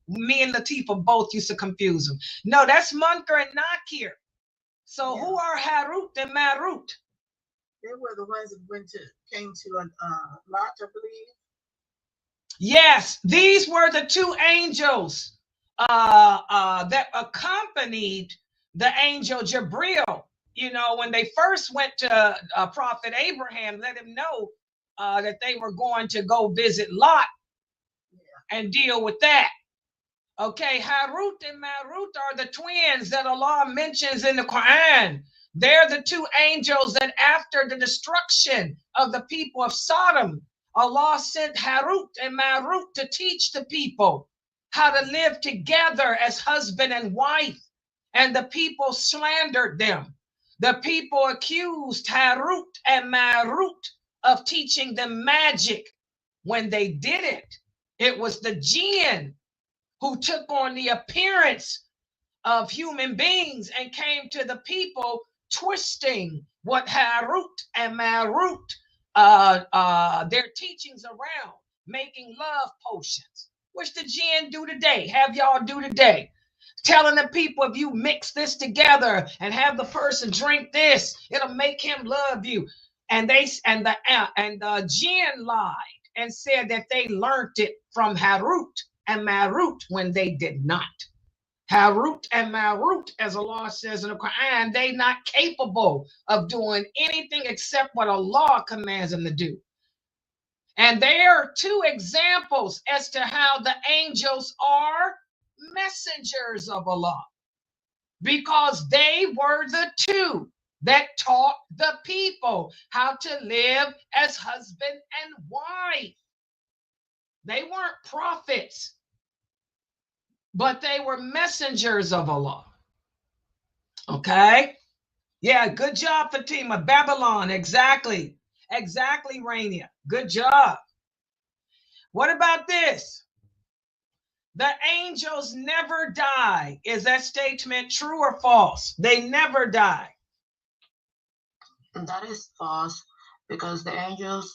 me and Latifah both used to confuse them. No, that's Munkar and Nakir. So yeah. Who are Harut and Marut? They were the ones that came to Lot, I believe. Yes, these were the two angels that accompanied the angel Jibril. You know, when they first went to Prophet Abraham, let him know that they were going to go visit Lot and deal with that. Okay, Harut and Marut are the twins that Allah mentions in the Quran. They're the two angels that after the destruction of the people of Sodom, Allah sent Harut and Marut to teach the people how to live together as husband and wife. And the people slandered them. The people accused Harut and Marut of teaching them magic. When they didn't, it was the jinn who took on the appearance of human beings and came to the people, twisting what Harut and Marut, their teachings around, making love potions, which the jinn do today, have y'all do today. Telling the people, if you mix this together and have the person drink this, it'll make him love you. And the jinn lied and said that they learned it from Harut and Marut when they did not. Harut and Marut, as Allah says in the Quran, they not capable of doing anything except what Allah commands them to do. And there are two examples as to how the angels are messengers of Allah, because they were the two that taught the people how to live as husband and wife. They weren't prophets, but they were messengers of Allah. Okay? Yeah, good job, Fatima. Babylon, exactly. Exactly, Rania. Good job. What about this? The angels never die. Is that statement true or false? They never die. That is false, because the angels,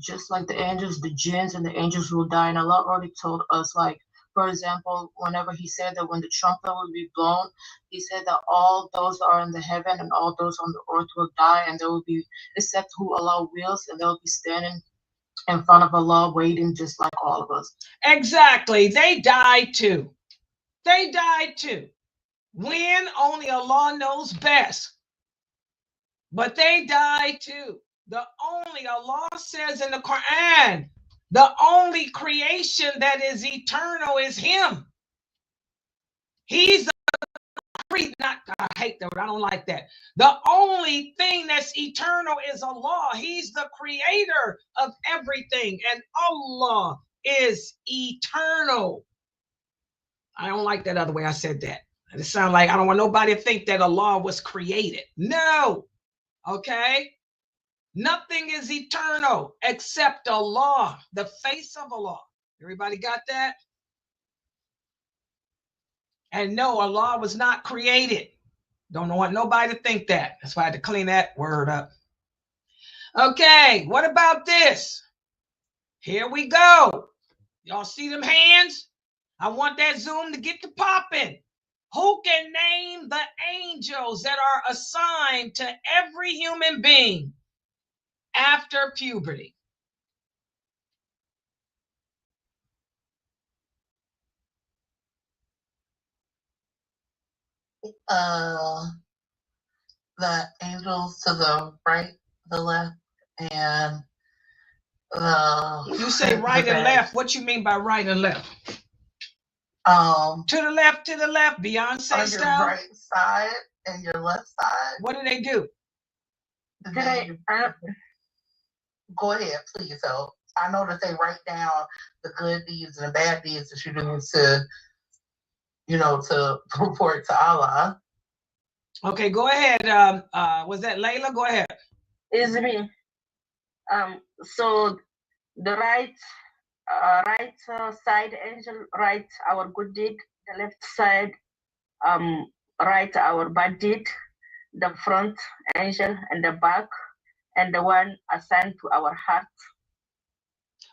just like the angels, the jinns and the angels will die. And Allah already told us, for example, whenever he said that when the trumpet will be blown, he said that all those are in the heaven and all those on the earth will die, and there will be, except who Allah wills, and they'll be standing in front of Allah waiting just like all of us. Exactly. They died too. They died too. When? Only Allah knows best. But they died too. The only, Allah says in the Quran, the only creation that is eternal is Him. He's the not, I hate that, I don't like that. The only thing that's eternal is Allah. He's the creator of everything, and Allah is eternal. I don't like that other way I said that. It sounds like I don't want nobody to think that Allah was created. No. Okay? Nothing is eternal except Allah, the face of Allah. Everybody got that? And no, Allah was not created. Don't want nobody to think that. That's why I had to clean that word up. Okay, what about this? Here we go. Y'all see them hands? I want that Zoom to get to popping. Who can name the angels that are assigned to every human being after puberty? The angels to the right, the left, and the... You say right and left. What you mean by right and left? To the left, Beyonce on style? your right side and your left side. What do they do? Go ahead, please. So I know that they write down the good deeds and the bad deeds that you do to report to Allah. Okay, go ahead. Was that Laila? Go ahead. It's me. So the right side angel write our good deed. The left side write our bad deed. The front angel and the back, and the one assigned to our heart.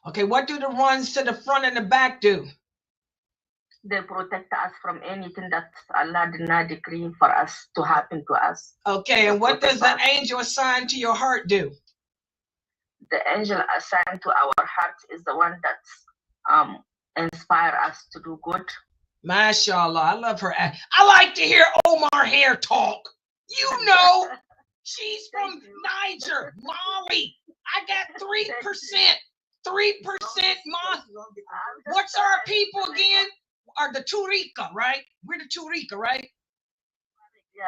Okay, what do the ones to the front and the back do? They protect us from anything that Allah did not decree for us to happen to us. Okay, and what does the angel assigned to your heart do? The angel assigned to our heart is the one that inspire us to do good. MashaAllah, I love her. I like to hear Omar Hair talk. You know, she's from Niger, Mali. I got 3%. 3%, Ma. What's our people again? Are the Turika, right? We're the Turika, right?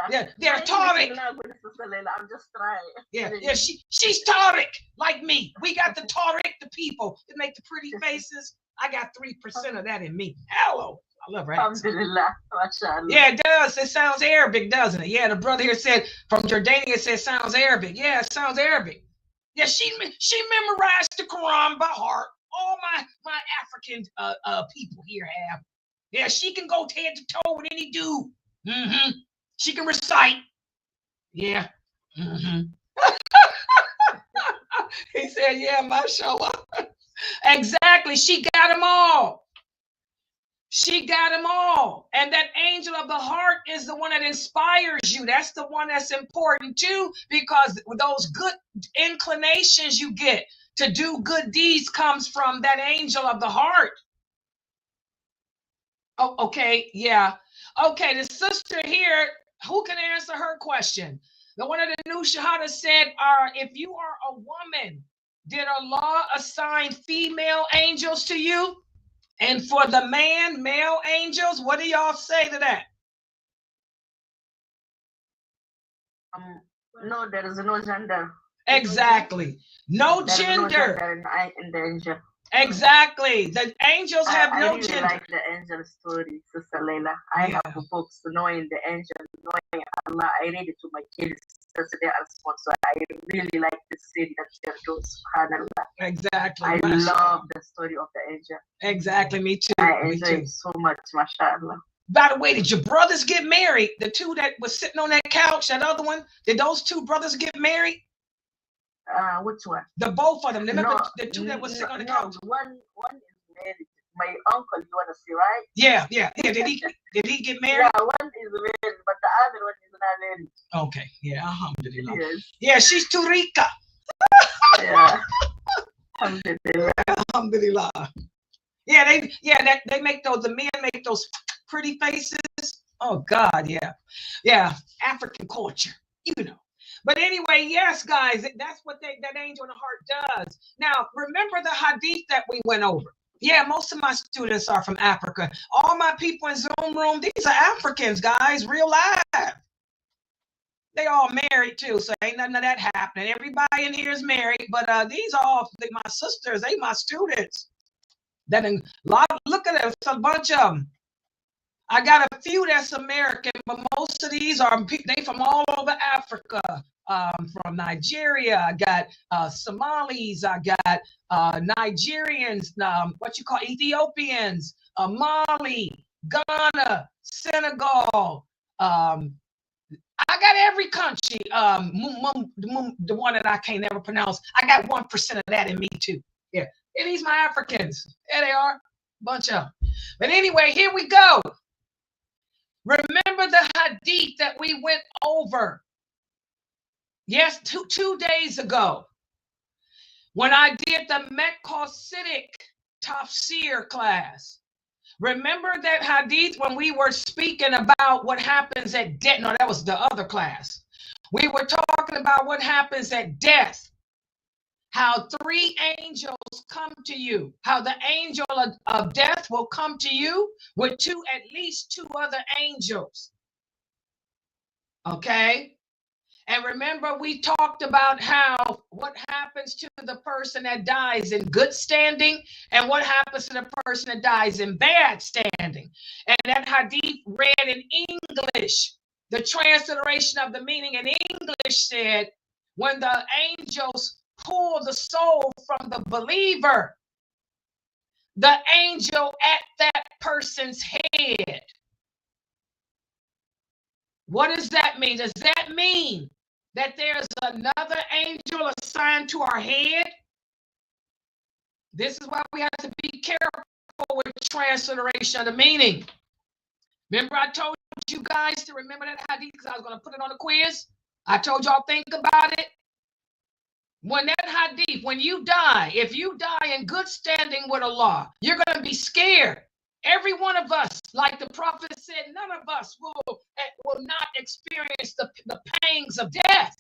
Yeah, they're Tariq. I'm just trying. Yeah, she's Tariq, like me. We got the Tariq, the people that make the pretty faces. I got 3% of that in me. Hello. I love her accent. Alhamdulillah. MashaAllah. Yeah, it does. It sounds Arabic, doesn't it? Yeah, the brother here said from Jordania said sounds Arabic. Yeah, it sounds Arabic. Yeah, she memorized the Quran by heart. All my African people here have. Yeah, she can go head to toe with any dude. Mm-hmm. She can recite. Yeah. Mm-hmm. He said, yeah, mashallah. Exactly. She got them all. She got them all. And that angel of the heart is the one that inspires you. That's the one that's important too, because those good inclinations you get to do good deeds comes from that angel of the heart. Oh, okay. Yeah. Okay. The sister here, who can answer her question? The one of the new Shahada said, if you are a woman, did Allah assign female angels to you? And for the man, male angels, what do y'all say to that? No, there is no gender. Exactly. No There is no gender. gender in the angel. Exactly. The angels have I no really gender. like the angel story, Sister Laila. I Yeah. have books knowing the angel, knowing Allah. I read it to my kids yesterday as well. So I really like the story that they do. SubhanAllah. Exactly. I Mashallah. love the story of the angel. Exactly. Me too. I Me enjoy too. it so much, mashallah. By the way, did your brothers get married? The two that was sitting on that couch, that other one, did those two brothers get married? Which one? The both of them. Remember No, the two that was sitting on the no, couch? one is married. My uncle, you want to see, right? Yeah. Did he get married? Yeah, one is married, but the other one is not married. Okay. Yeah. Alhamdulillah. Yes. Yeah, she's Turika. Yeah. Alhamdulillah. Alhamdulillah. Yeah, they make those, the men make those pretty faces. Oh God, yeah. Yeah, African culture, you know. But anyway, yes, guys, that's what that angel in the heart does. Now, remember the hadith that we went over. Yeah, most of my students are from Africa. All my people in Zoom room, these are Africans, guys, real life. They all married too, so ain't none of that happening. Everybody in here is married, but these are all my sisters. They my students. Look at it, it's a bunch of them. I got a few that's American, but most of these are they from all over Africa. From Nigeria, I got Somalis, I got Nigerians, Ethiopians, Mali, Ghana, Senegal. I got every country. The one that I can't never pronounce. I got 1% of that in me too. Yeah, and these my Africans. There they are, bunch of them. But anyway, here we go. Remember the hadith that we went over. Yes, two days ago, when I did the Mekkositic Tafsir class. Remember that hadith when we were speaking about what happens at death? No, that was the other class. We were talking about what happens at death. How 3 angels come to you. How the angel of death will come to you with at least 2 other angels. Okay? And remember, we talked about what happens to the person that dies in good standing and what happens to the person that dies in bad standing. And that hadith read in English. The transliteration of the meaning in English said, when the angels pull the soul from the believer, the angel at that person's head. What does that mean? Does that mean that there's another angel assigned to our head? This is why we have to be careful with transliteration of the meaning. Remember, I told you guys to remember that hadith because I was going to put it on the quiz. I told y'all think about it. When that hadith, when you die, if you die in good standing with Allah, you're going to be scared. Every one of us, like the prophet said, none of us will not experience the pangs of death.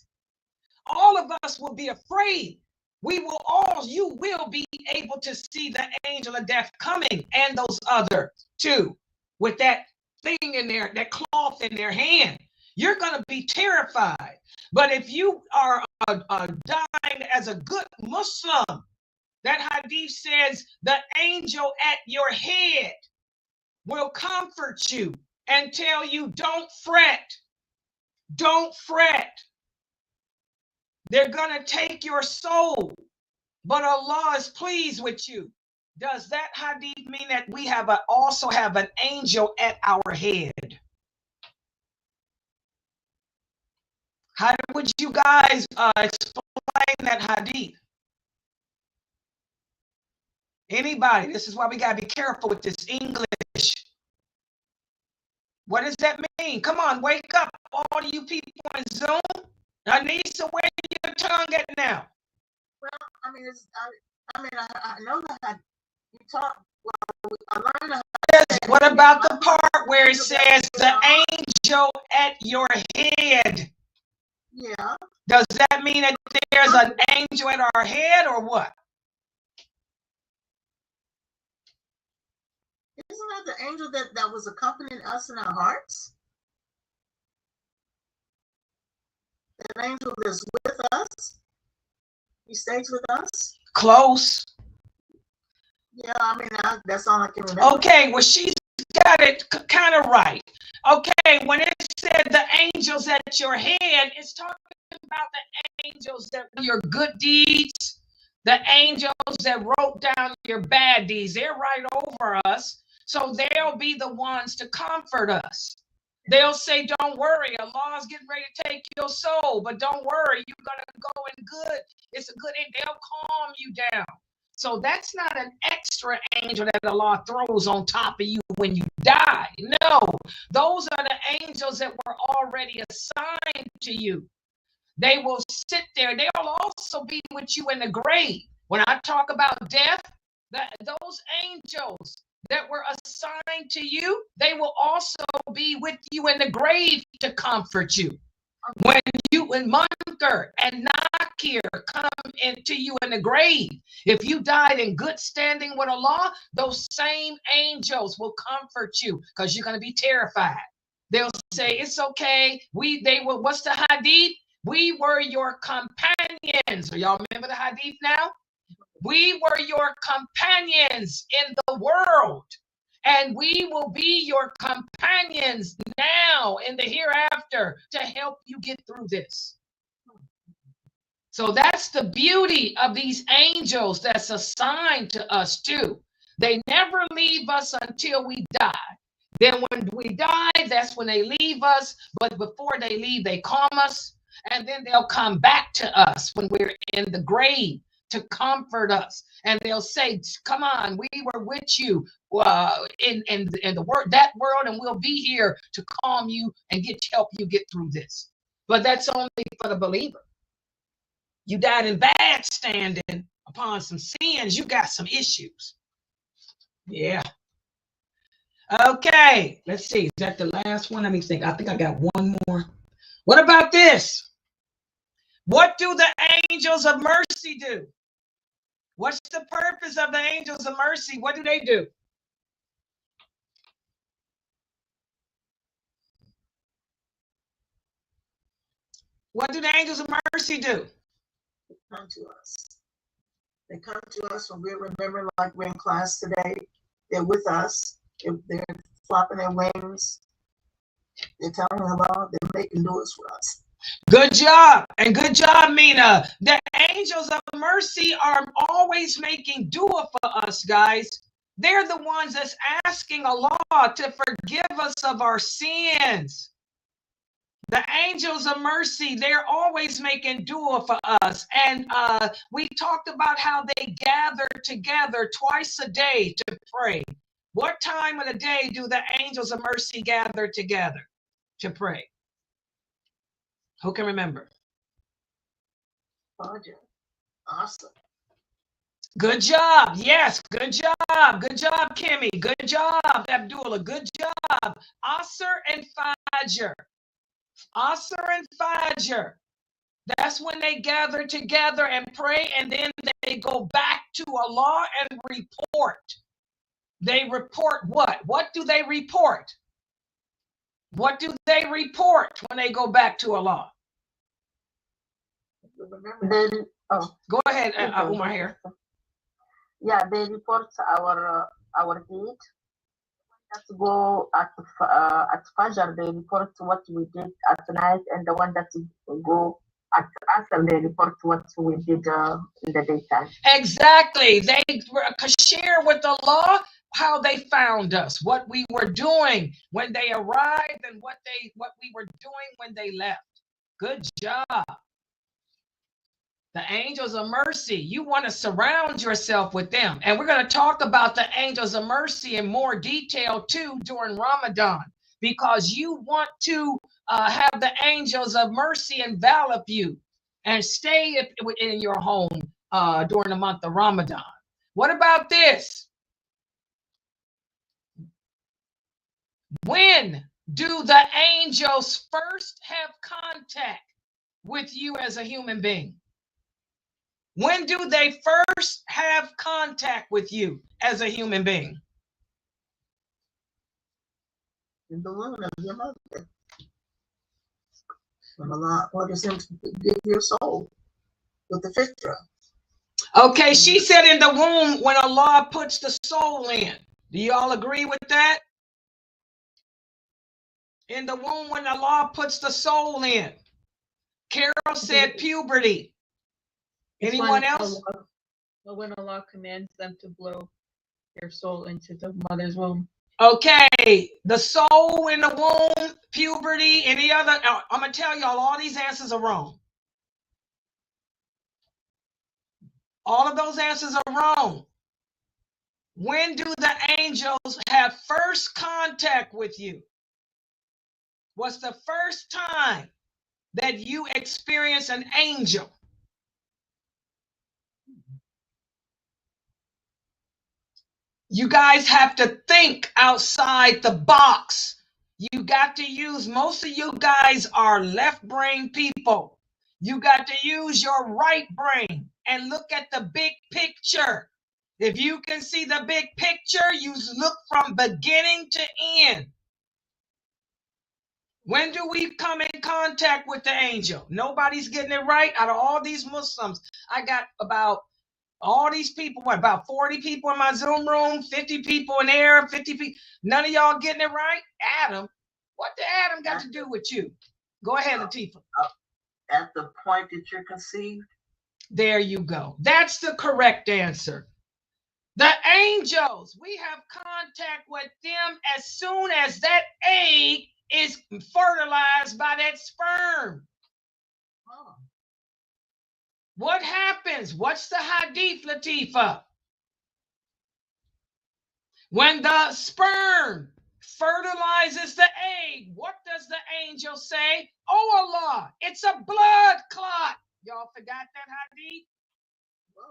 All of us will be afraid you will be able to see the angel of death coming, and those other two with that thing in there, that cloth in their hand. You're going to be terrified. But if you are dying as a good Muslim, that hadith says the angel at your head will comfort you and tell you, don't fret. Don't fret. They're going to take your soul, but Allah is pleased with you. Does that hadith mean that we also have an angel at our head? How would you guys explain that hadith? Anybody? This is why we got to be careful with this English. What does that mean? Come on, wake up, all of you people on Zoom. Anissa, where your tongue at now? Well, I mean, I know that you talk. Well, I learned how. What about the part where it says the angel at your head? Yeah. Does that mean that there's an angel at our head, or what? Isn't that the angel that was accompanying us in our hearts? That angel that's with us. He stays with us. Close. Yeah, I mean, that's all I can remember. Okay, well, she's got it kind of right. Okay, when it said the angels at your head, it's talking about the angels that were your good deeds, the angels that wrote down your bad deeds. They're right over us, so they'll be the ones to comfort us. They'll say, don't worry, Allah's getting ready to take your soul, but don't worry, you're going to go in good. It's a good thing. They'll calm you down. So that's not an extra angel that Allah throws on top of you when you die. No, those are the angels that were already assigned to you. They will sit there. They'll also be with you in the grave. When I talk about death, those angels that were assigned to you, they will also be with you in the grave to comfort you. When you and Munkar and Nakir come into you in the grave, if you died in good standing with Allah, those same angels will comfort you because you're going to be terrified. They'll say, it's okay. What's the hadith? We were your companions. So y'all remember the hadith now? We were your companions in the world, and we will be your companions now in the hereafter to help you get through this. So that's the beauty of these angels that's assigned to us too. They never leave us until we die. Then when we die, that's when they leave us. But before they leave, they calm us, and then they'll come back to us when we're in the grave to comfort us, and they'll say, come on, we were with you in that world, and we'll be here to calm you and help you get through this. But that's only for the believer. You died in bad standing upon some sins, you got some issues. Yeah. Okay, let's see, is that the last one? Let me think. I think I got one more. What about this? What do the angels of mercy do? What's the purpose of the angels of mercy? What do they do? What do the angels of mercy do? They come to us. They come to us when we're remembering, like we're in class today. They're with us. They're flopping their wings. They're telling Allah, they're making doors for us. Good job. And good job, Mina. The angels of mercy are always making dua for us, guys. They're the ones that's asking Allah to forgive us of our sins. The angels of mercy, they're always making dua for us. And we talked about how they gather together twice a day to pray. What time of the day do the angels of mercy gather together to pray? Who can remember? Awesome. Good job. Yes, good job. Good job, Kimmy. Good job, Abdullah. Good job. Asr and Fajr. Asr and Fajr. That's when they gather together and pray, and then they go back to Allah and report. They report what? What do they report? What do they report when they go back to Allah? Go ahead, Umar here. Yeah, they report our deed. Let's go at Fajr, they report what we did at night, and the one that go at Asr, they report what we did in the daytime. Exactly. They share with Allah how they found us, what we were doing when they arrived, and what we were doing when they left. Good job. The angels of mercy, you want to surround yourself with them. And we're going to talk about the angels of mercy in more detail too during Ramadan, because you want to have the angels of mercy envelop you and stay in your home during the month of Ramadan. What about this? When do the angels first have contact with you as a human being? When do they first have contact with you as a human being? In the womb of your mother. When Allah orders him to give your soul with the fitra. Okay, she said in the womb when Allah puts the soul in. Do you all agree with that? In the womb when Allah puts the soul in. Carol said puberty. Anyone else? When Allah commands them to blow their soul into the mother's womb. Okay, the soul in the womb, puberty, any other. I'm going to tell y'all all these answers are wrong. All of those answers are wrong. When do the angels have first contact with you? What's the first time that you experience an angel? You guys have to think outside the box. You got to use, most of you guys are left brain people. You got to use your right brain and look at the big picture. If you can see the big picture, you look from beginning to end. When do we come in contact with the angel? Nobody's getting it right. Out of all these Muslims, I got about all these people, what, about 40 people in my Zoom room, 50 people in there, 50 people. None of y'all getting it right? Adam, what did Adam got to do with you? Go ahead, Latifah. At the point that you're conceived. There you go. That's the correct answer. The angels, we have contact with them as soon as that egg is fertilized by that sperm. Oh. What happens? What's the hadith, Latifah? When the sperm fertilizes the egg, what does the angel say? Oh Allah, it's a blood clot. Y'all forgot that hadith? Whoa.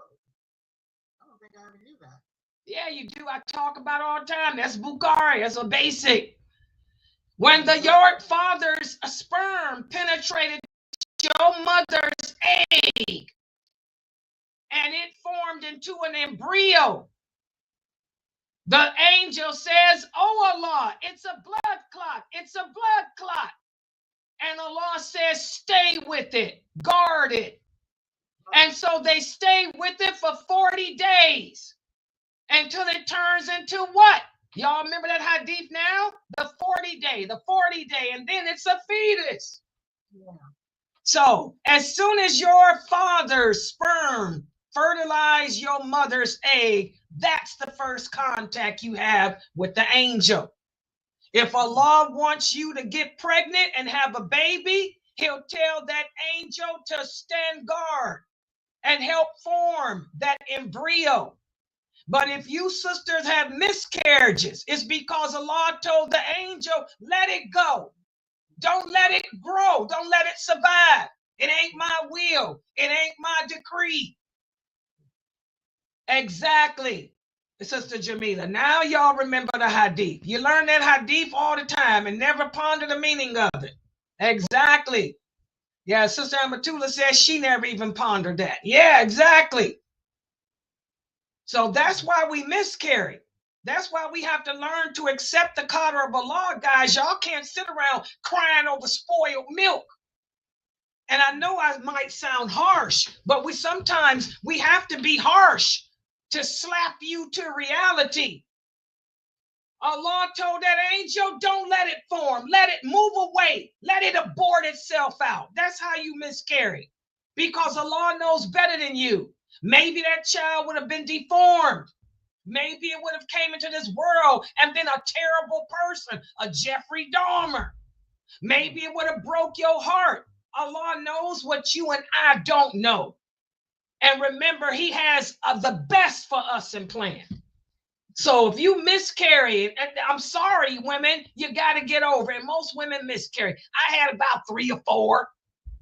I don't think I ever knew that. Yeah, you do. I talk about it all the time. That's Bukhari. That's a basic. When your father's sperm penetrated your mother's egg and it formed into an embryo, the angel says, oh Allah, it's a blood clot. It's a blood clot. And Allah says, stay with it, guard it. And so they stay with it for 40 days until it turns into what? Y'all remember that hadith now? The 40 day, and then it's a fetus. Yeah. So as soon as your father's sperm fertilize your mother's egg, that's the first contact you have with the angel. If Allah wants you to get pregnant and have a baby, he'll tell that angel to stand guard and help form that embryo. But if you sisters have miscarriages, it's because Allah told the angel, let it go. Don't let it grow. Don't let it survive. It ain't my will. It ain't my decree. Exactly, Sister Jamila. Now y'all remember the hadith. You learn that hadith all the time and never ponder the meaning of it. Exactly. Yeah, Sister Amatula says she never even pondered that. Yeah, exactly. So that's why we miscarry. That's why we have to learn to accept the qadr of Allah, guys. Y'all can't sit around crying over spoiled milk. And I know I might sound harsh, but sometimes we have to be harsh to slap you to reality. Allah told that angel, don't let it form. Let it move away. Let it abort itself out. That's how you miscarry. Because Allah knows better than you. Maybe that child would have been deformed. Maybe it would have came into this world and been a terrible person, a Jeffrey Dahmer. Maybe it would have broke your heart. Allah knows what you and I don't know. And remember, he has the best for us in plan. So if you miscarry, and I'm sorry, women, you got to get over it. Most women miscarry. I had about 3 or 4.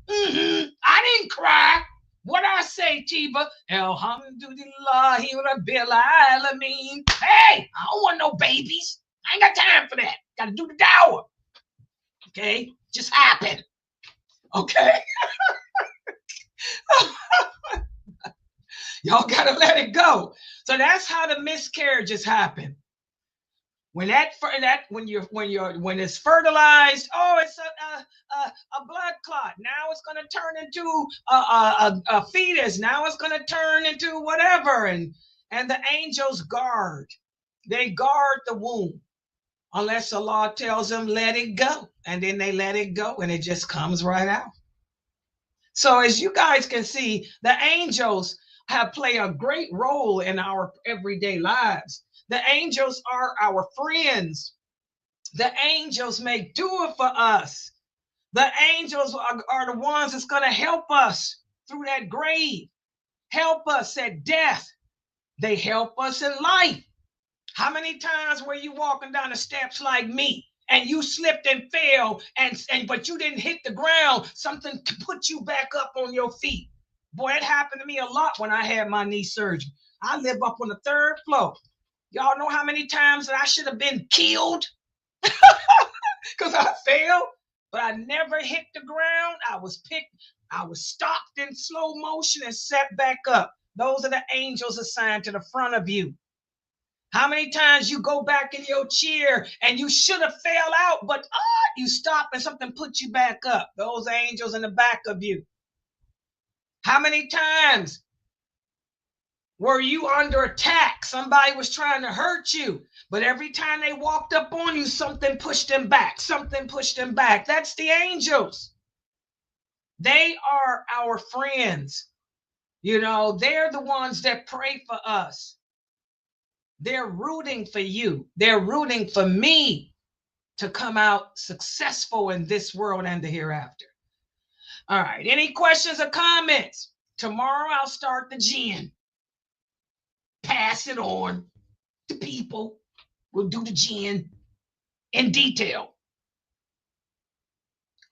I didn't cry. What I say, Tiba? Alhamdulillah, Rabbil Alameen. Hey, I don't want no babies. I ain't got time for that. Got to do the dawah. Okay? Just happen. Okay? Y'all got to let it go. So that's how the miscarriages happen. When when it's fertilized, oh, it's a blood clot. Now it's going to turn into a fetus. Now it's going to turn into whatever. And the angels guard. They guard the womb unless Allah tells them let it go, and then they let it go, and it just comes right out. So as you guys can see, the angels have played a great role in our everyday lives. The angels are our friends. The angels make dua for us. The angels are the ones that's going to help us through that grave, help us at death. They help us in life. How many times were you walking down the steps like me and you slipped and fell but you didn't hit the ground? Something to put you back up on your feet. Boy, it happened to me a lot when I had my knee surgery. I live up on the 3rd floor. Y'all know how many times that I should have been killed because I fell, but I never hit the ground. I was stopped in slow motion and set back up. Those are the angels assigned to the front of you. How many times you go back in your chair and you should have fell out, but you stop and something put you back up. Those angels in the back of you. How many times were you under attack? Somebody was trying to hurt you, but every time they walked up on you, something pushed them back. Something pushed them back. That's the angels. They are our friends. You know, they're the ones that pray for us. They're rooting for you. They're rooting for me to come out successful in this world and the hereafter. All right. Any questions or comments? Tomorrow I'll start the jinn. Pass it on to people. We'll do the jinn in detail.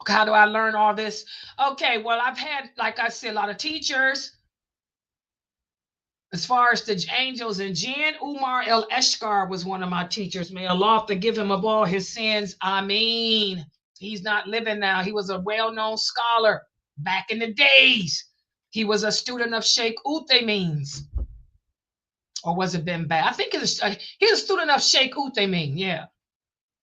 Okay, how do I learn all this? Okay, well, I've had, like I said, a lot of teachers. As far as the angels and jinn, Umar el-Eshkar was one of my teachers. May Allah forgive him of all his sins. Ameen. He's not living now. He was a well-known scholar back in the days. He was a student of Sheikh Uthaymeen's. Or was it Ben Baz? I think he was a student of Sheikh Uthaymeen. Yeah.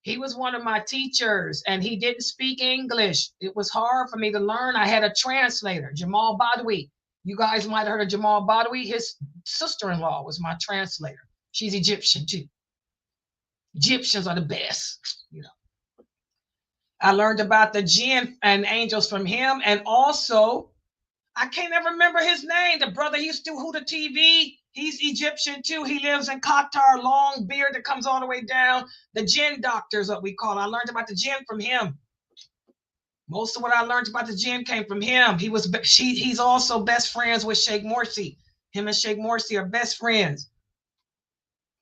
He was one of my teachers, and he didn't speak English. It was hard for me to learn. I had a translator, Jamal Badawi. You guys might have heard of Jamal Badawi. His sister-in-law was my translator. She's Egyptian too. Egyptians are the best, you know. I learned about the jinn and angels from him, and also, I can't ever remember his name. The brother used to who the TV. He's Egyptian too. He lives in Qatar, long beard that comes all the way down. The jinn doctor is what we call it. I learned about the jinn from him. Most of what I learned about the jinn came from him. He's also best friends with Sheikh Morsi. Him and Sheikh Morsi are best friends.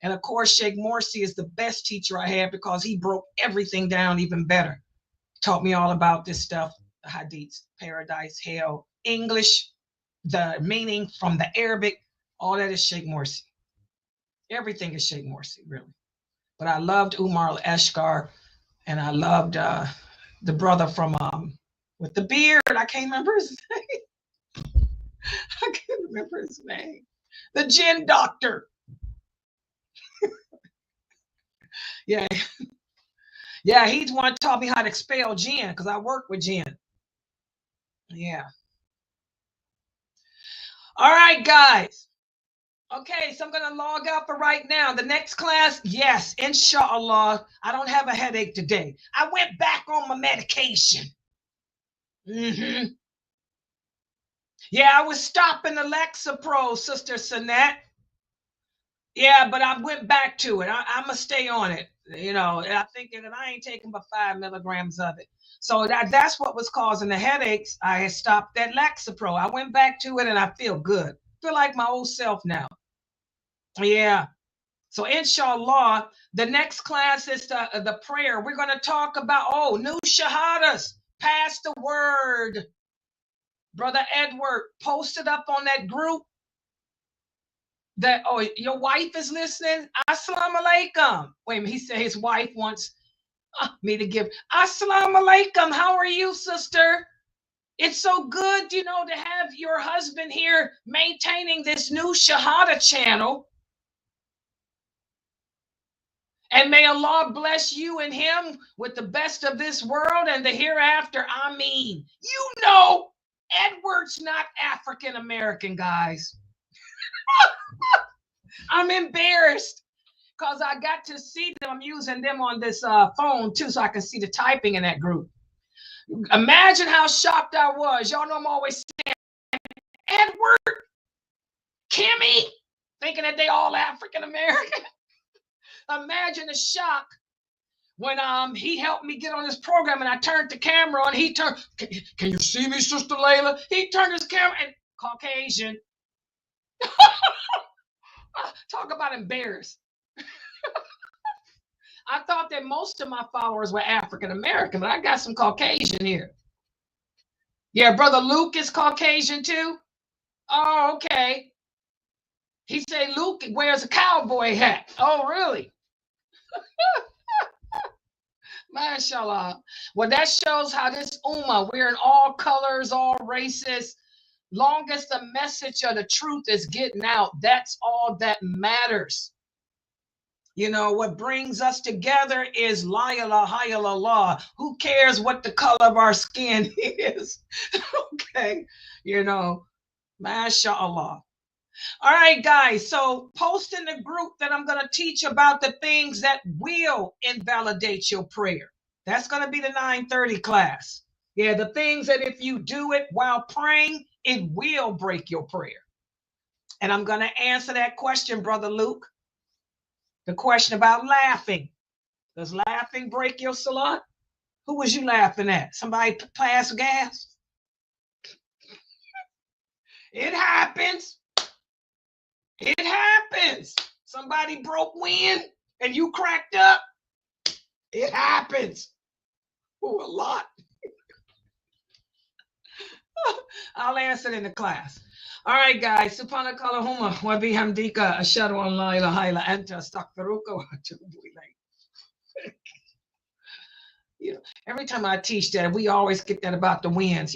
And of course, Sheikh Morsi is the best teacher I had because he broke everything down even better. Taught me all about this stuff, the hadiths, paradise, hell, English, the meaning from the Arabic, all that is Sheikh Morsi. Everything is Sheikh Morsi, really. But I loved Umar al-Eshkar, and I loved the brother from with the beard. I can't remember his name. I can't remember his name. The Jinn doctor. Yeah. Yeah, he's the one who taught me how to expel jinn because I work with jinn. Yeah. All right, guys. Okay, so I'm going to log out for right now. The next class, yes, inshallah. I don't have a headache today. I went back on my medication. Yeah, I was stopping the Lexapro, Sister Sanette. Yeah, but I went back to it. I'm going to stay on it. You know, I think that I ain't taking but 5 milligrams of it. So that's what was causing the headaches. I had stopped that Lexapro. I went back to it and I feel good. I feel like my old self now. Yeah. So inshallah, the next class is the prayer. We're going to talk about, new shahadas. Pass the word. Brother Edward posted up on that group that, your wife is listening. Assalamu alaikum. Wait a minute, he said his wife wants me to give. Assalamu alaikum. How are you, sister? It's so good, to have your husband here maintaining this new Shahada channel. And may Allah bless you and him with the best of this world and the hereafter. Ameen. Edward's not African American, guys. I'm embarrassed because I got to see them. I'm using them on this phone too, so I can see the typing in that group. Imagine how shocked I was. Y'all know I'm always saying Edward, Kimmy, thinking that they all African American. Imagine the shock when he helped me get on this program and I turned the camera on. He turned, can you see me, Sister Laila? He turned his camera and Caucasian. Talk about embarrassed. I thought that most of my followers were African American, but I got some Caucasian here. Yeah, Brother Luke is Caucasian too. Oh, okay. He said Luke wears a cowboy hat. Oh, really? MashaAllah. Well, that shows how this ummah, we're in all colors, all races. Long as the message of the truth is getting out, that's all that matters. What brings us together is La ilaha illallah. Who cares what the color of our skin is? Okay. MashaAllah. All right, guys. So post in the group that I'm going to teach about the things that will invalidate your prayer. That's going to be the 9:30 class. Yeah, the things that if you do it while praying, it will break your prayer. And I'm going to answer that question, Brother Luke. The question about laughing. Does laughing break your salat? Who was you laughing at? Somebody pass gas? It happens. It happens. Somebody broke wind and you cracked up. It happens. Oh, a lot. I'll answer it in the class. All right, guys. Subhanaka Allahumma wa bihamdika ashhadu an la ilaha illa anta astaghfiruka wa atubu ilayk. Every time I teach that, we always get that about the winds.